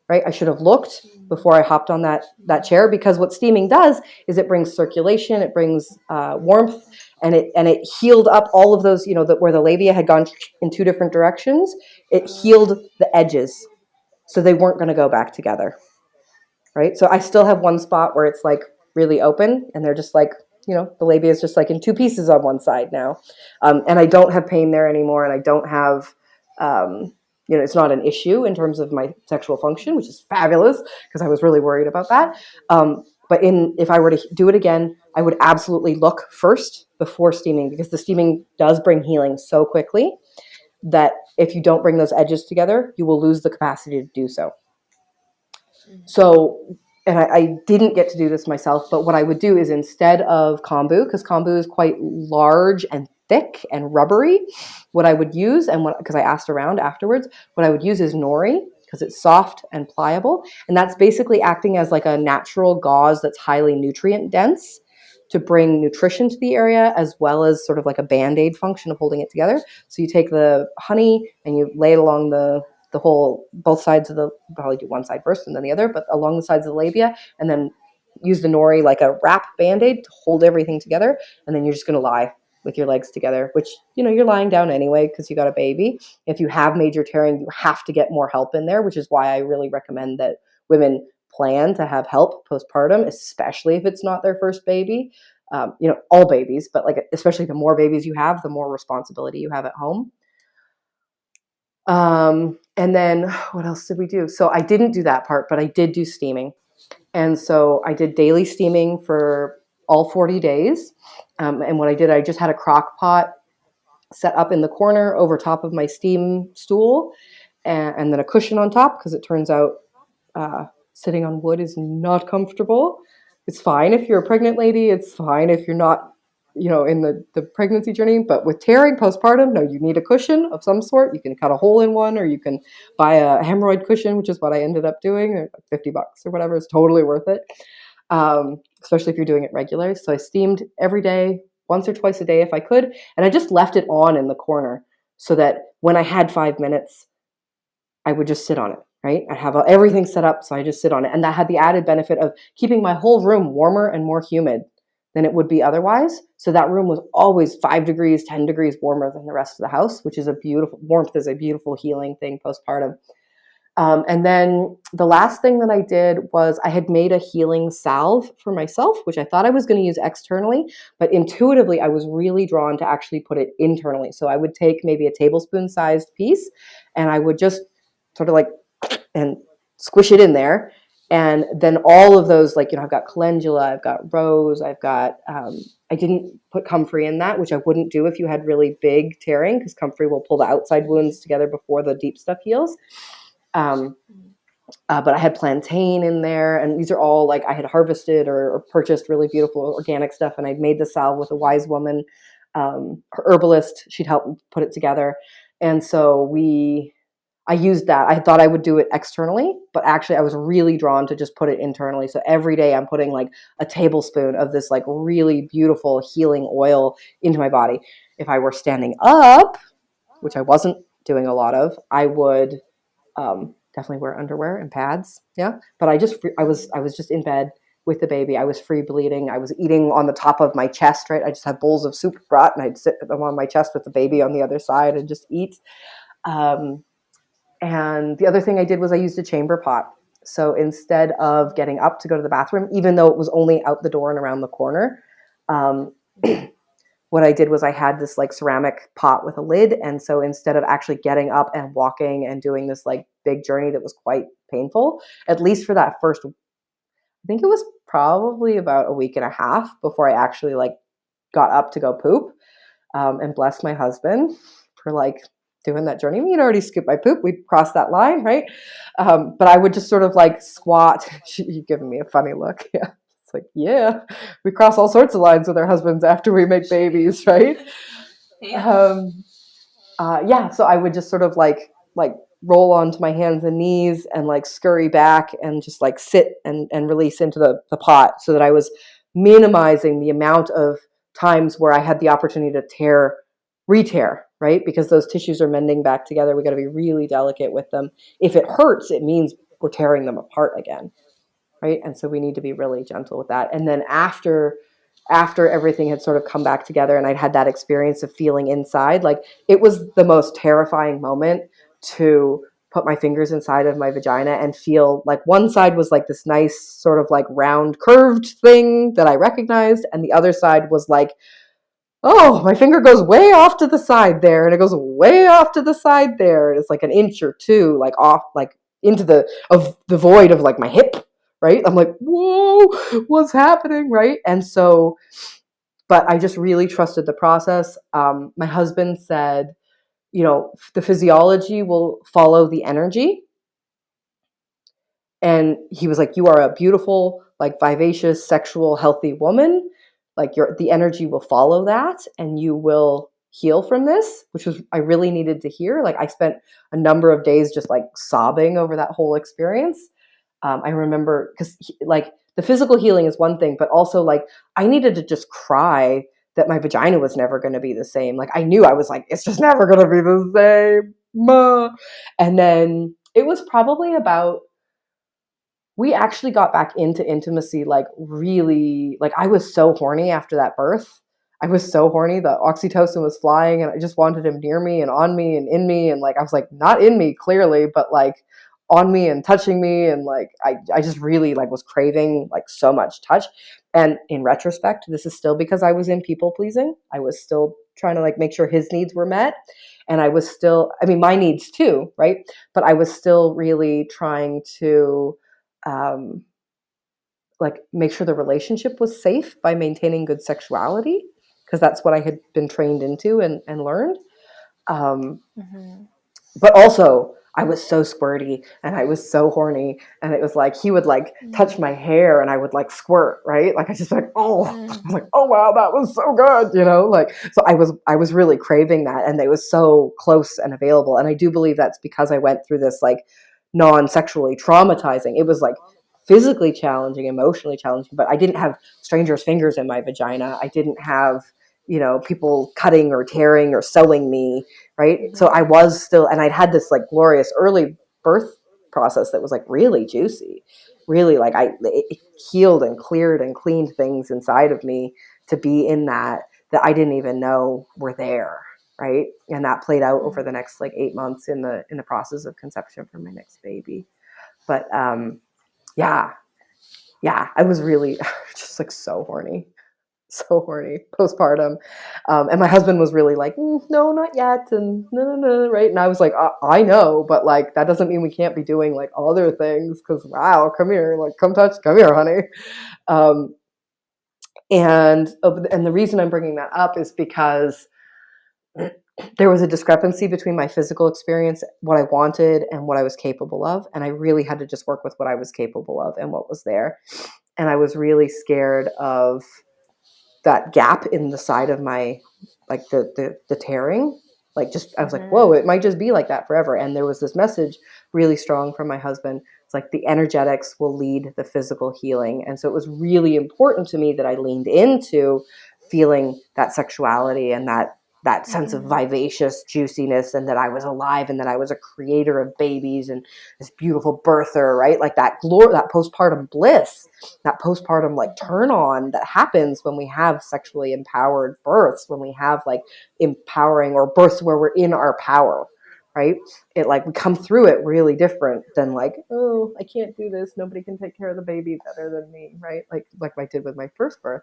right? I should have looked before I hopped on that chair, because what steaming does is it brings circulation, it brings warmth, and it healed up all of those, where the labia had gone in 2 different directions. It healed the edges, so they weren't going to go back together, right? So I still have one spot where it's really open, and they're just the labia is just in 2 pieces on one side now. And I don't have pain there anymore, and I don't have, it's not an issue in terms of my sexual function, which is fabulous because I was really worried about that. But if I were to do it again, I would absolutely look first before steaming, because the steaming does bring healing so quickly that if you don't bring those edges together, you will lose the capacity to do so. So, and I didn't get to do this myself, but what I would do is, instead of kombu, because kombu is quite large and thick and rubbery, what I would use, and because I asked around afterwards, what I would use is nori, because it's soft and pliable. And that's basically acting as like a natural gauze that's highly nutrient dense to bring nutrition to the area, as well as sort of like a Band-Aid function of holding it together. So you take the honey and you lay it along the whole, both sides of the, probably do one side first and then the other, but along the sides of the labia, and then use the nori like a wrap Band-Aid to hold everything together. And then you're just going to lie with your legs together, which, you know, you're lying down anyway because you got a baby. If you have major tearing, you have to get more help in there, which is why I really recommend that women plan to have help postpartum, especially if it's not their first baby. You know, all babies, but like, especially the more babies you have, the more responsibility you have at home. And then what else did we do? So I didn't do that part, but I did do steaming. And so I did daily steaming for all 40 days. And what I did, I just had a crock pot set up in the corner over top of my steam stool, and then a cushion on top, because it turns out sitting on wood is not comfortable. It's fine if you're a pregnant lady. It's fine if you're not, you know, in the pregnancy journey. But with tearing postpartum, no, you need a cushion of some sort. You can cut a hole in one, or you can buy a hemorrhoid cushion, which is what I ended up doing, $50 or whatever. It's totally worth it, especially if you're doing it regular. So I steamed every day, once or twice a day if I could. And I just left it on in the corner so that when I had 5 minutes, I would just sit on it, right? I have everything set up, so I just sit on it. And that had the added benefit of keeping my whole room warmer and more humid than it would be otherwise. So that room was always 5 degrees, 10 degrees warmer than the rest of the house, which is warmth is a beautiful healing thing postpartum. And then the last thing that I did was I had made a healing salve for myself, which I thought I was going to use externally, but intuitively I was really drawn to actually put it internally. So I would take maybe a tablespoon sized piece, and I would just sort of like and squish it in there. And then all of those, like, you know, I've got calendula, I've got rose, I've got, I didn't put comfrey in that, which I wouldn't do if you had really big tearing, because comfrey will pull the outside wounds together before the deep stuff heals. But I had plantain in there, and these are all like I had harvested or purchased really beautiful organic stuff. And I'd made the salve with a wise woman, her herbalist. She'd help put it together. And so I used that. I thought I would do it externally, but actually I was really drawn to just put it internally. So every day I'm putting like a tablespoon of this like really beautiful healing oil into my body. If I were standing up, which I wasn't doing a lot of, I would definitely wear underwear and pads. Yeah. But I was just in bed with the baby. I was free bleeding. I was eating on the top of my chest, right? I just had bowls of soup brought, and I'd sit them on my chest with the baby on the other side and just eat. And the other thing I did was I used a chamber pot. So instead of getting up to go to the bathroom, even though it was only out the door and around the corner, what I did was I had this like ceramic pot with a lid. And so instead of actually getting up and walking and doing this like big journey that was quite painful, at least for that first, I think it was probably about a week and a half before I actually like got up to go poop, and bless my husband for like doing that journey. He'd already scooped my poop. We'd crossed that line, right? But I would just sort of like squat. You're giving me a funny look. Yeah. It's like, yeah, we cross all sorts of lines with our husbands after we make babies, right? Yeah. So I would just sort of like roll onto my hands and knees and like scurry back and just like sit and release into the pot, so that I was minimizing the amount of times where I had the opportunity to re-tear, right? Because those tissues are mending back together. We got to be really delicate with them. If it hurts, it means we're tearing them apart again, right? And so we need to be really gentle with that. And then after everything had sort of come back together and I'd had that experience of feeling inside, like it was the most terrifying moment to put my fingers inside of my vagina and feel like one side was like this nice sort of like round curved thing that I recognized. And the other side was like, oh, my finger goes way off to the side there, and it goes way off to the side there. And it's like an inch or two, like off, like into the void of like my hip, right? I'm like, whoa, what's happening, right? And so, but I just really trusted the process. My husband said, the physiology will follow the energy. And he was like, you are a beautiful, like vivacious, sexual, healthy woman. Like the energy will follow that and you will heal from this, which was, I really needed to hear. Like I spent a number of days just like sobbing over that whole experience. I remember because like the physical healing is one thing, but also like I needed to just cry that my vagina was never going to be the same. Like I knew I was like, it's just never going to be the same. And then it was probably about, we actually got back into intimacy, like really, like I was so horny after that birth. I was so horny. The oxytocin was flying and I just wanted him near me and on me and in me. And like, I was like, not in me clearly, but like on me and touching me. And like, I just really like was craving like so much touch. And in retrospect, this is still because I was in people pleasing. I was still trying to like make sure his needs were met. And I was still, I mean, my needs too, right? But I was still really trying to, like make sure the relationship was safe by maintaining good sexuality, because that's what I had been trained into and learned. But also I was so squirty and I was so horny, and it was like he would like touch my hair and I would like squirt, right? Like I just like, oh, I was like, oh wow, that was so good, like, so I was really craving that, and it was so close and available. And I do believe that's because I went through this like non-sexually traumatizing. It was like physically challenging, emotionally challenging, but I didn't have strangers' fingers in my vagina. I didn't have, people cutting or tearing or sewing me, right? So I was still, and I'd had this like glorious early birth process that was like really juicy, really like it healed and cleared and cleaned things inside of me to be in that I didn't even know were there, right? And that played out over the next like 8 months in the process of conception for my next baby. But yeah, I was really just like so horny postpartum. And my husband was really like, no, not yet. And no, right. And I was like, I know, but like, that doesn't mean we can't be doing like other things. Cause wow, come here, like come here, honey. And the reason I'm bringing that up is because there was a discrepancy between my physical experience, what I wanted and what I was capable of. And I really had to just work with what I was capable of and what was there. And I was really scared of that gap in the side of my, like the tearing, like just, I was like, whoa, it might just be like that forever. And there was this message really strong from my husband. It's like the energetics will lead the physical healing. And so it was really important to me that I leaned into feeling that sexuality and that sense of vivacious juiciness, and that I was alive and that I was a creator of babies and this beautiful birther, right? Like that glory, that postpartum bliss, that postpartum like turn on that happens when we have sexually empowered births, when we have like empowering or births where we're in our power, right? It like we come through it really different than like, oh, I can't do this. Nobody can take care of the baby better than me, right? Like I did with my first birth.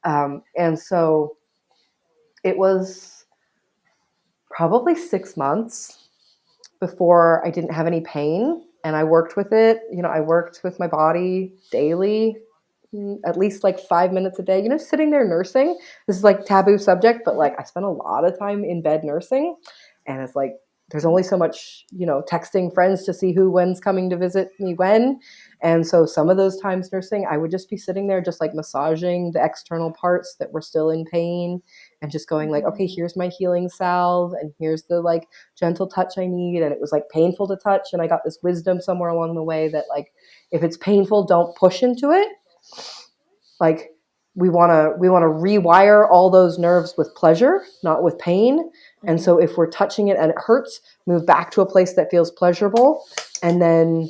And so it was probably 6 months before I didn't have any pain, and I worked with it. I worked with my body daily, at least like 5 minutes a day, sitting there nursing. This is like taboo subject, but like I spent a lot of time in bed nursing, and it's like, there's only so much, texting friends to see when's coming to visit me when. And so some of those times nursing, I would just be sitting there just like massaging the external parts that were still in pain, and just going like, okay, here's my healing salve, and here's the like gentle touch I need. And it was like painful to touch. And I got this wisdom somewhere along the way that like, if it's painful, don't push into it. Like we want to rewire all those nerves with pleasure, not with pain. And so if we're touching it and it hurts, move back to a place that feels pleasurable, and then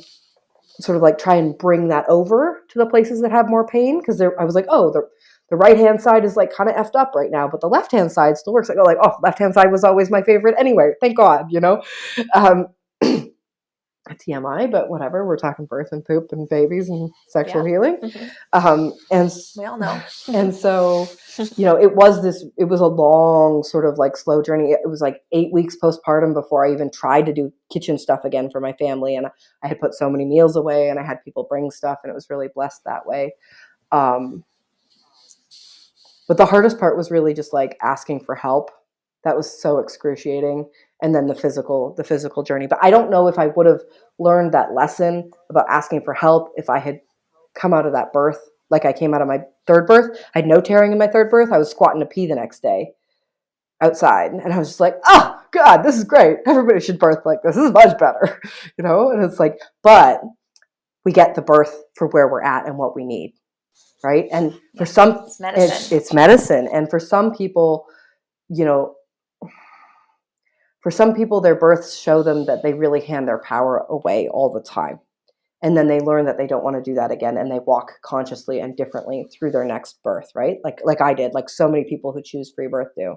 sort of like try and bring that over to the places that have more pain. Because I was like, oh, the right-hand side is like kind of effed up right now, but the left-hand side still works. I go like, oh, left-hand side was always my favorite anyway. Thank God, TMI, but whatever. We're talking birth and poop and babies and sexual healing. And We all know. And so, it was a long sort of like slow journey. It was like 8 weeks postpartum before I even tried to do kitchen stuff again for my family. And I had put so many meals away and I had people bring stuff and it was really blessed that way. But the hardest part was really just like asking for help. That was so excruciating. And then the physical journey. But I don't know if I would have learned that lesson about asking for help if I had come out of that birth like I came out of my third birth. I had no tearing in my third birth. I was squatting to pee the next day outside. And I was just like, oh, God, this is great. Everybody should birth like this. This is much better. And it's like, but we get the birth for where we're at and what we need. Right. And for some, it's medicine. It's medicine. And for some people, their births show them that they really hand their power away all the time. And then they learn that they don't want to do that again. And they walk consciously and differently through their next birth. Right. Like I did, like so many people who choose free birth do.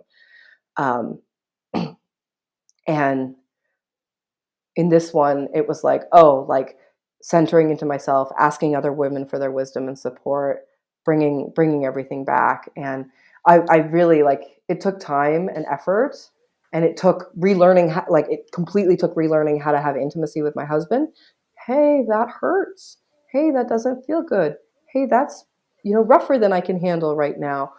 And in this one, it was like, centering into myself, asking other women for their wisdom and support, bringing everything back. And I really it took time and effort, and it took relearning, it completely took relearning how to have intimacy with my husband. Hey, that hurts. Hey, that doesn't feel good. Hey, that's, rougher than I can handle right now.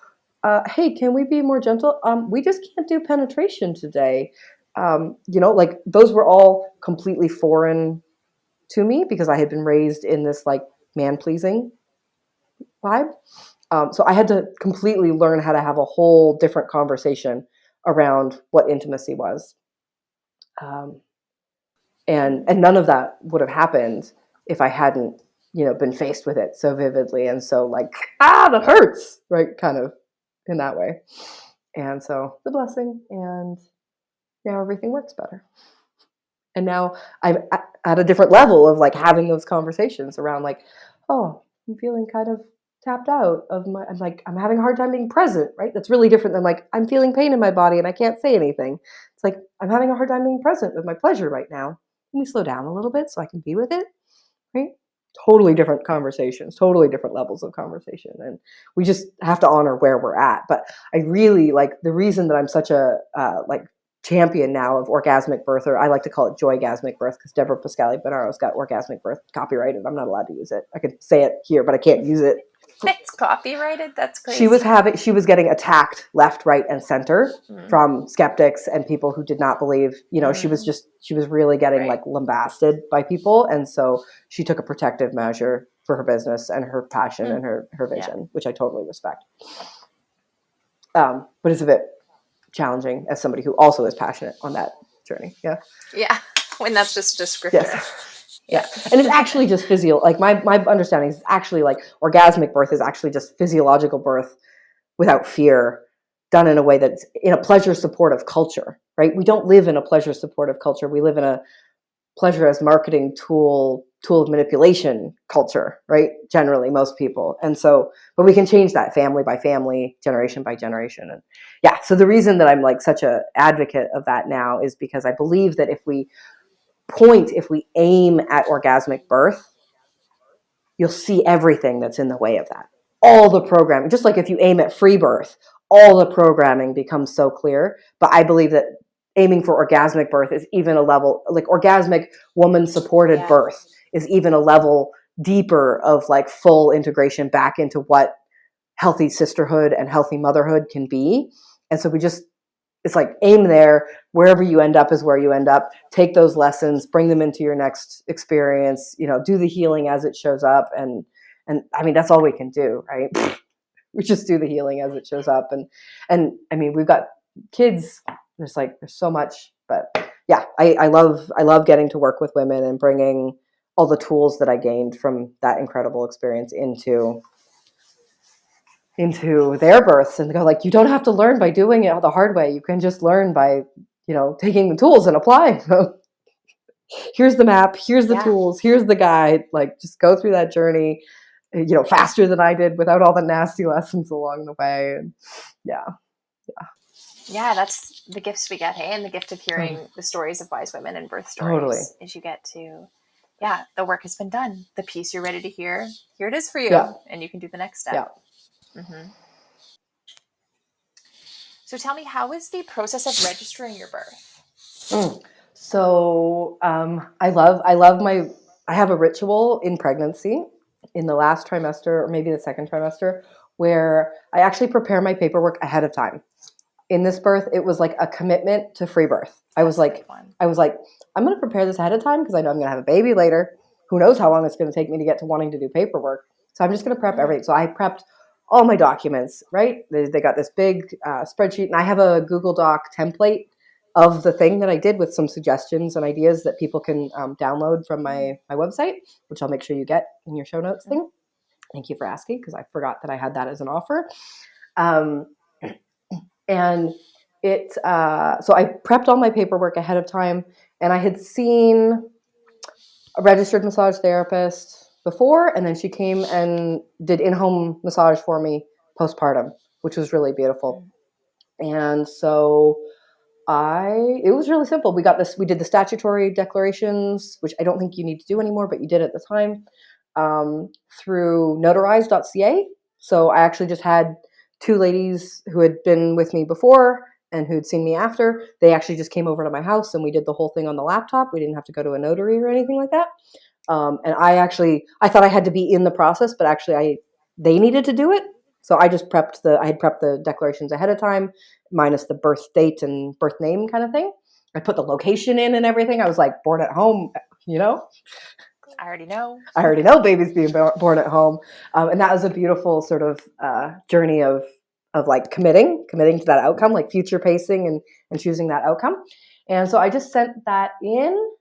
Hey, can we be more gentle? We just can't do penetration today. Those were all completely foreign to me because I had been raised in this man-pleasing vibe. So I had to completely learn how to have a whole different conversation around what intimacy was. And none of that would have happened if I hadn't, been faced with it so vividly. And so that hurts, right? Kind of in that way. And so the blessing, and now everything works better. And now I'm at a different level of having those conversations around oh, I'm feeling kind of tapped out of I'm having a hard time being present, right? That's really different than I'm feeling pain in my body and I can't say anything. It's I'm having a hard time being present with my pleasure right now. Can we slow down a little bit so I can be with it, right? Totally different conversations, totally different levels of conversation. And we just have to honor where we're at. But I really the reason that I'm such a champion now of orgasmic birth, or I like to call it joygasmic birth, because Deborah Pascali-Bonaro's got orgasmic birth copyrighted. I'm not allowed to use it. I could say it here, but I can't use it. It's copyrighted? That's crazy. She was getting attacked left, right, and center from skeptics and people who did not believe, she was really getting lambasted by people. And so she took a protective measure for her business and her passion and her vision, which I totally respect. But it's a bit challenging as somebody who also is passionate on that journey. Yeah, when that's just a descriptor. Yes. Yeah, and it's actually just my understanding is actually orgasmic birth is actually just physiological birth without fear, done in a way that's in a pleasure supportive culture, right? We don't live in a pleasure supportive culture. We live in a pleasure as marketing tool of manipulation culture, right? Generally, most people. And so, but we can change that family by family, generation by generation. And so the reason that I'm such a advocate of that now is because I believe that if we aim at orgasmic birth, you'll see everything that's in the way of that. All the programming, just like if you aim at free birth, all the programming becomes so clear. But I believe that aiming for orgasmic birth is even a level, orgasmic woman-supported birth is even a level deeper of full integration back into what healthy sisterhood and healthy motherhood can be. And so it's aim there. Wherever you end up is where you end up. Take those lessons, bring them into your next experience, do the healing as it shows up. And I mean, that's all we can do, right? We just do the healing as it shows up. And I mean, we've got kids, there's so much, but I love getting to work with women and bringing all the tools that I gained from that incredible experience into their births, and go you don't have to learn by doing it the hard way. You can just learn by, taking the tools and applying them. Here's the map, here's the tools, here's the guide, just go through that journey, faster than I did without all the nasty lessons along the way. And that's the gifts we get, hey? And the gift of hearing the stories of wise women and birth stories is you get to yeah, the work has been done. The piece you're ready to hear, here it is for you. Yeah. And you can do the next step. Yeah. Mm-hmm. So tell me, how is the process of registering your birth? So I have a ritual in pregnancy in the last trimester or maybe the second trimester where I actually prepare my paperwork ahead of time. In this birth, it was like a commitment to free birth. I was like, I'm going to prepare this ahead of time because I know I'm going to have a baby later. Who knows how long it's going to take me to get to wanting to do paperwork. So I'm just going to prep everything. So I prepped all my documents, right? They got this big spreadsheet, and I have a Google Doc template of the thing that I did with some suggestions and ideas that people can download from my website, which I'll make sure you get in your show notes thing. Thank you for asking, because I forgot that I had that as an offer. And so I prepped all my paperwork ahead of time, and I had seen a registered massage therapist before, and then she came and did in-home massage for me postpartum, which was really beautiful. And so it was really simple. We did the statutory declarations, which I don't think you need to do anymore, but you did at the time, through notarize.ca. So I actually just had two ladies who had been with me before and who'd seen me after. They actually just came over to my house and we did the whole thing on the laptop. We didn't have to go to a notary or anything like that. And I thought I had to be in the process, but actually they needed to do it. So I had prepped the declarations ahead of time, minus the birth date and birth name kind of thing. I put the location in and everything. I was like, born at home, I already know. I already know babies being born at home. And that was a beautiful sort of journey of like committing to that outcome, like future pacing and choosing that outcome. And so I just sent that in,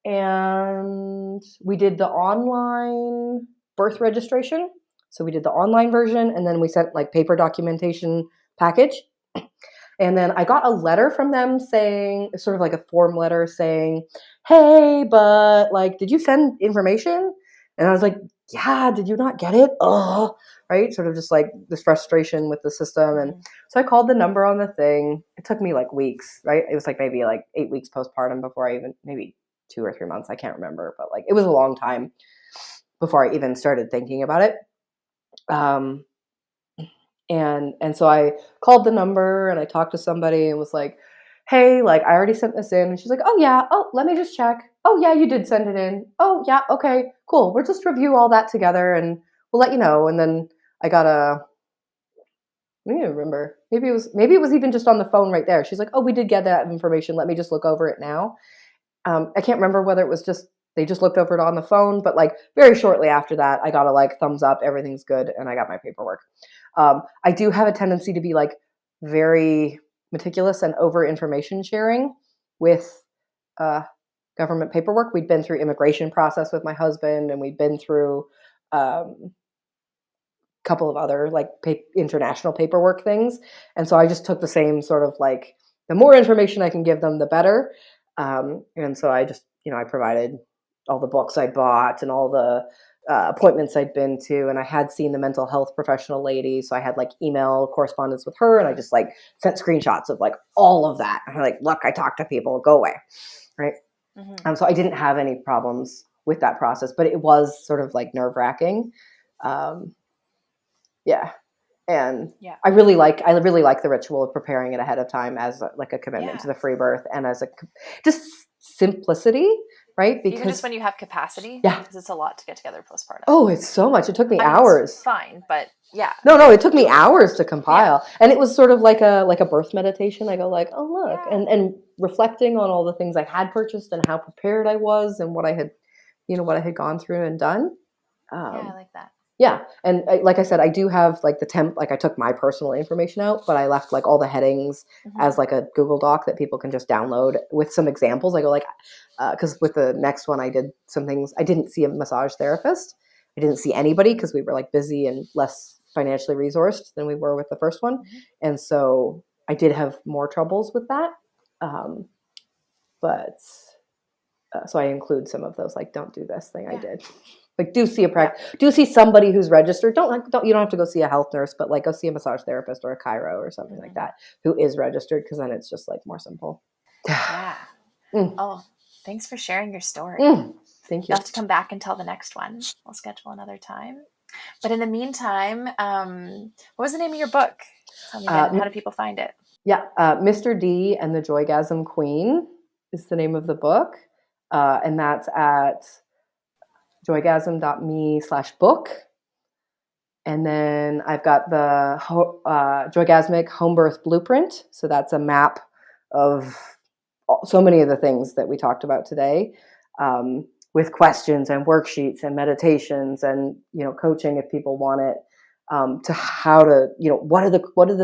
and we did the online birth registration. So we did the online version, and then we sent like paper documentation package. And then I got a letter from them saying, sort of like a form letter saying, hey, but like, did you send information? And I was like, yeah, did you not get it? Oh, right. Sort of just like this frustration with the system. And so I called the number on the thing. It took me like weeks, right? It was like maybe like 8 weeks postpartum before maybe 2 or 3 months. I can't remember, but like, it was a long time before I even started thinking about it. And so I called the number and I talked to somebody and was like, hey, like I already sent this in. And she's like, oh yeah. Oh, let me just check. Oh yeah, you did send it in. Oh yeah. Okay, cool. We'll just review all that together and we'll let you know. And then I got I don't remember. Maybe it was even just on the phone right there. She's like, oh, we did get that information. Let me just look over it now. I can't remember whether it was just, they just looked over it on the phone, but like very shortly after that, I got a like thumbs up, everything's good. And I got my paperwork. I do have a tendency to be like very meticulous and over information sharing with government paperwork. We'd been through immigration process with my husband, and we'd been through a couple of other like international paperwork things. And so I just took the same sort of like, the more information I can give them, the better. And so I just, I provided all the books I bought and all the appointments I'd been to, and I had seen the mental health professional lady. So I had like email correspondence with her, and I just like sent screenshots of like all of that. I'm like, look, I talked to people, go away. Right. So I didn't have any problems with that process, but it was sort of like nerve wracking. Yeah. And I really like the ritual of preparing it ahead of time as like a commitment to the free birth, and as just simplicity, right? Because even just when you have capacity, because it's a lot to get together postpartum. Oh, it's so much. It took me hours. It's fine, but yeah. No, it took me hours to compile, and it was sort of like a birth meditation. I go like, oh look, and reflecting on all the things I had purchased and how prepared I was and what I had gone through and done. I like that. Yeah. And like I said, I do have like like I took my personal information out, but I left like all the headings as like a Google Doc that people can just download with some examples. I go like, because with the next one, I did some things. I didn't see a massage therapist. I didn't see anybody because we were like busy and less financially resourced than we were with the first one. And so I did have more troubles with that. But so I include some of those, like, don't do this thing I did. Like, do see somebody who's registered. You don't have to go see a health nurse, but like go see a massage therapist or a chiro or something like that who is registered, because then it's just like more simple. Oh, thanks for sharing your story. Thank you. You'll have to come back and tell the next one. We'll schedule another time. But in the meantime, what was the name of your book? Tell me again. How do people find it? Yeah, Mr. D and the Joygasm Queen is the name of the book. And that's at joygasm.me/book. And then I've got the Joygasmic Home Birth Blueprint. So that's a map of so many of the things that we talked about today, with questions and worksheets and meditations and, coaching if people want it, to how to, what are the,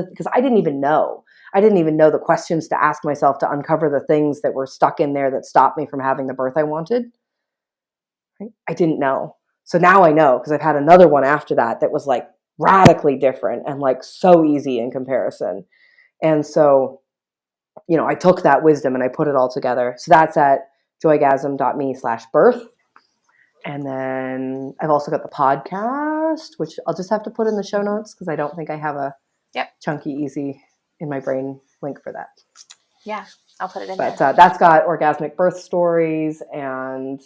because I didn't even know the questions to ask myself to uncover the things that were stuck in there that stopped me from having the birth I wanted. Right? I didn't know. So now I know, because I've had another one after that was like radically different and like so easy in comparison. And so, I took that wisdom and I put it all together. So that's at joygasm.me/birth. And then I've also got the podcast, which I'll just have to put in the show notes because I don't think I have a chunky, easy in my brain link for that. Yeah, I'll put it in there. But that's got orgasmic birth stories and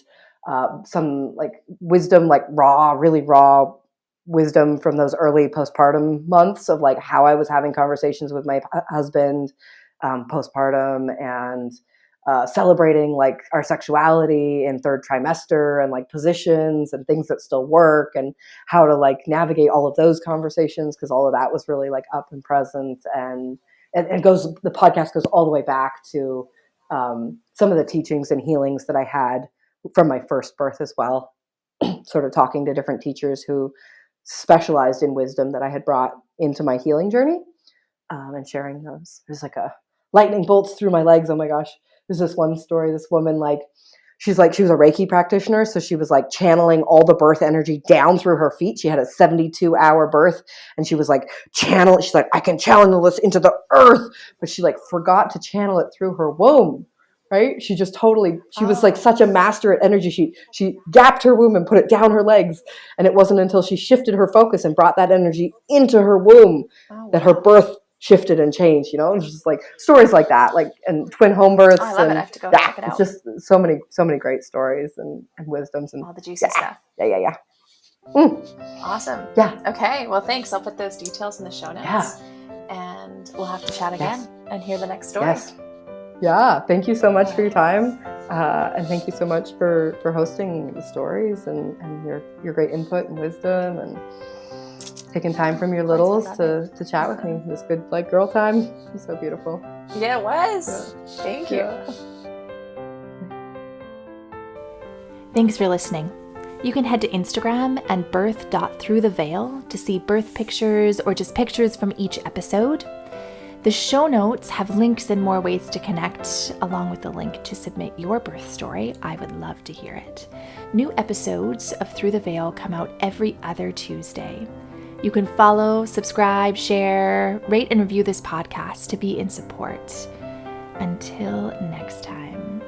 some like wisdom, like really raw wisdom from those early postpartum months of like how I was having conversations with my husband postpartum and celebrating like our sexuality in third trimester and like positions and things that still work and how to like navigate all of those conversations, because all of that was really like up and present. And the podcast goes all the way back to some of the teachings and healings that I had from my first birth as well, sort of talking to different teachers who specialized in wisdom that I had brought into my healing journey, and sharing those. There's like a lightning bolts through my legs. Oh my gosh. There's this one story, this woman, she was a Reiki practitioner. So she was like channeling all the birth energy down through her feet. She had a 72-hour birth and she was like she's like, I can channel this into the earth, but she like forgot to channel it through her womb. Right? She just was like such a master at energy. She gapped her womb and put it down her legs. And it wasn't until she shifted her focus and brought that energy into her womb that her birth shifted and changed, It's just like stories like that, like, and twin home births. I love it. I have to go check it out. It's just so many great stories and wisdoms and all the juicy stuff. Yeah. Awesome. Yeah. Okay. Well, thanks. I'll put those details in the show notes. Yeah. And we'll have to chat again and hear the next story. Yes. Yeah. Thank you so much for your time. And thank you so much for hosting the stories and your great input and wisdom and taking time from your littles to chat with me. It was good, like, girl time. It was so beautiful. Yeah, it was. Yeah. Thank you. Yeah. Thanks for listening. You can head to Instagram and birth.throughtheveil to see birth pictures or just pictures from each episode. The show notes have links and more ways to connect, along with the link to submit your birth story. I would love to hear it. New episodes of Through the Veil come out every other Tuesday. You can follow, subscribe, share, rate, and review this podcast to be in support. Until next time.